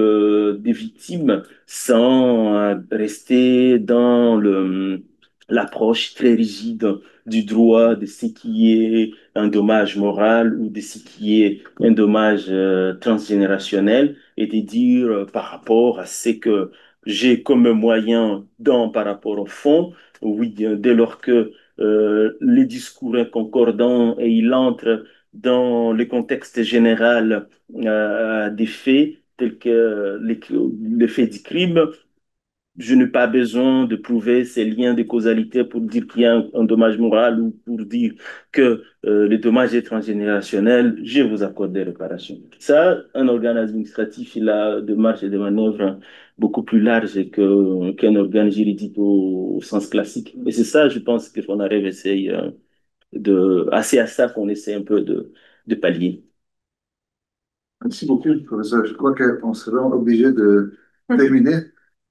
des victimes sans rester dans l'approche très rigide du droit de ce qui est un dommage moral ou de ce qui est un dommage transgénérationnel et de dire par rapport à ce que j'ai comme moyen par rapport au fond, oui, dès lors que les discours est concordant et il entre dans le contexte général des faits tels que les faits du crime, je n'ai pas besoin de prouver ces liens de causalité pour dire qu'il y a un dommage moral ou pour dire que le dommage est transgénérationnel, je vous accorde des réparations. Ça, un organe administratif, il a de marge et de manœuvre beaucoup plus large qu'un organe juridique au sens classique. Et c'est ça, je pense, que Fonarève essaye assez à ça qu'on essaie un peu de pallier. Merci beaucoup, professeur. Je crois qu'on sera obligé de terminer.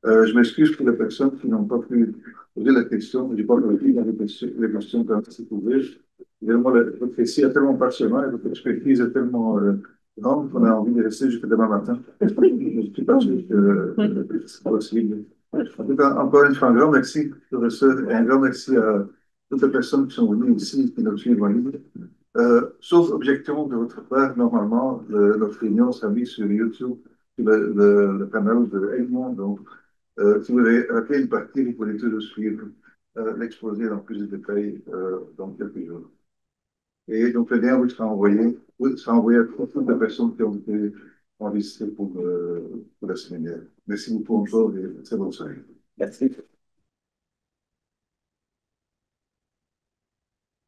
Je m'excuse pour les personnes qui n'ont pas pu poser la question. Je n'ai pas compris les questions quand c'est posées. Évidemment, votre récit est tellement passionnant et votre expertise est tellement grande qu'on a envie de rester jusqu'à demain matin. Je ne suis pas sûr que c'est possible. En tout cas, encore une fois, un grand merci, professeur, et un grand merci à toutes les personnes qui sont venues ici, qui nous suivent en ligne. Sauf objection de votre part, normalement, notre réunion sera mise sur YouTube, sur le canal de Egmont. Donc, si vous avez raté une partie, vous pouvez toujours suivre l'exposé dans plus de détails dans quelques jours. Et donc, le lien vous sera envoyé à toutes les personnes qui ont été enregistrées pour la séminaire. Merci beaucoup encore et très bonne soirée. Merci.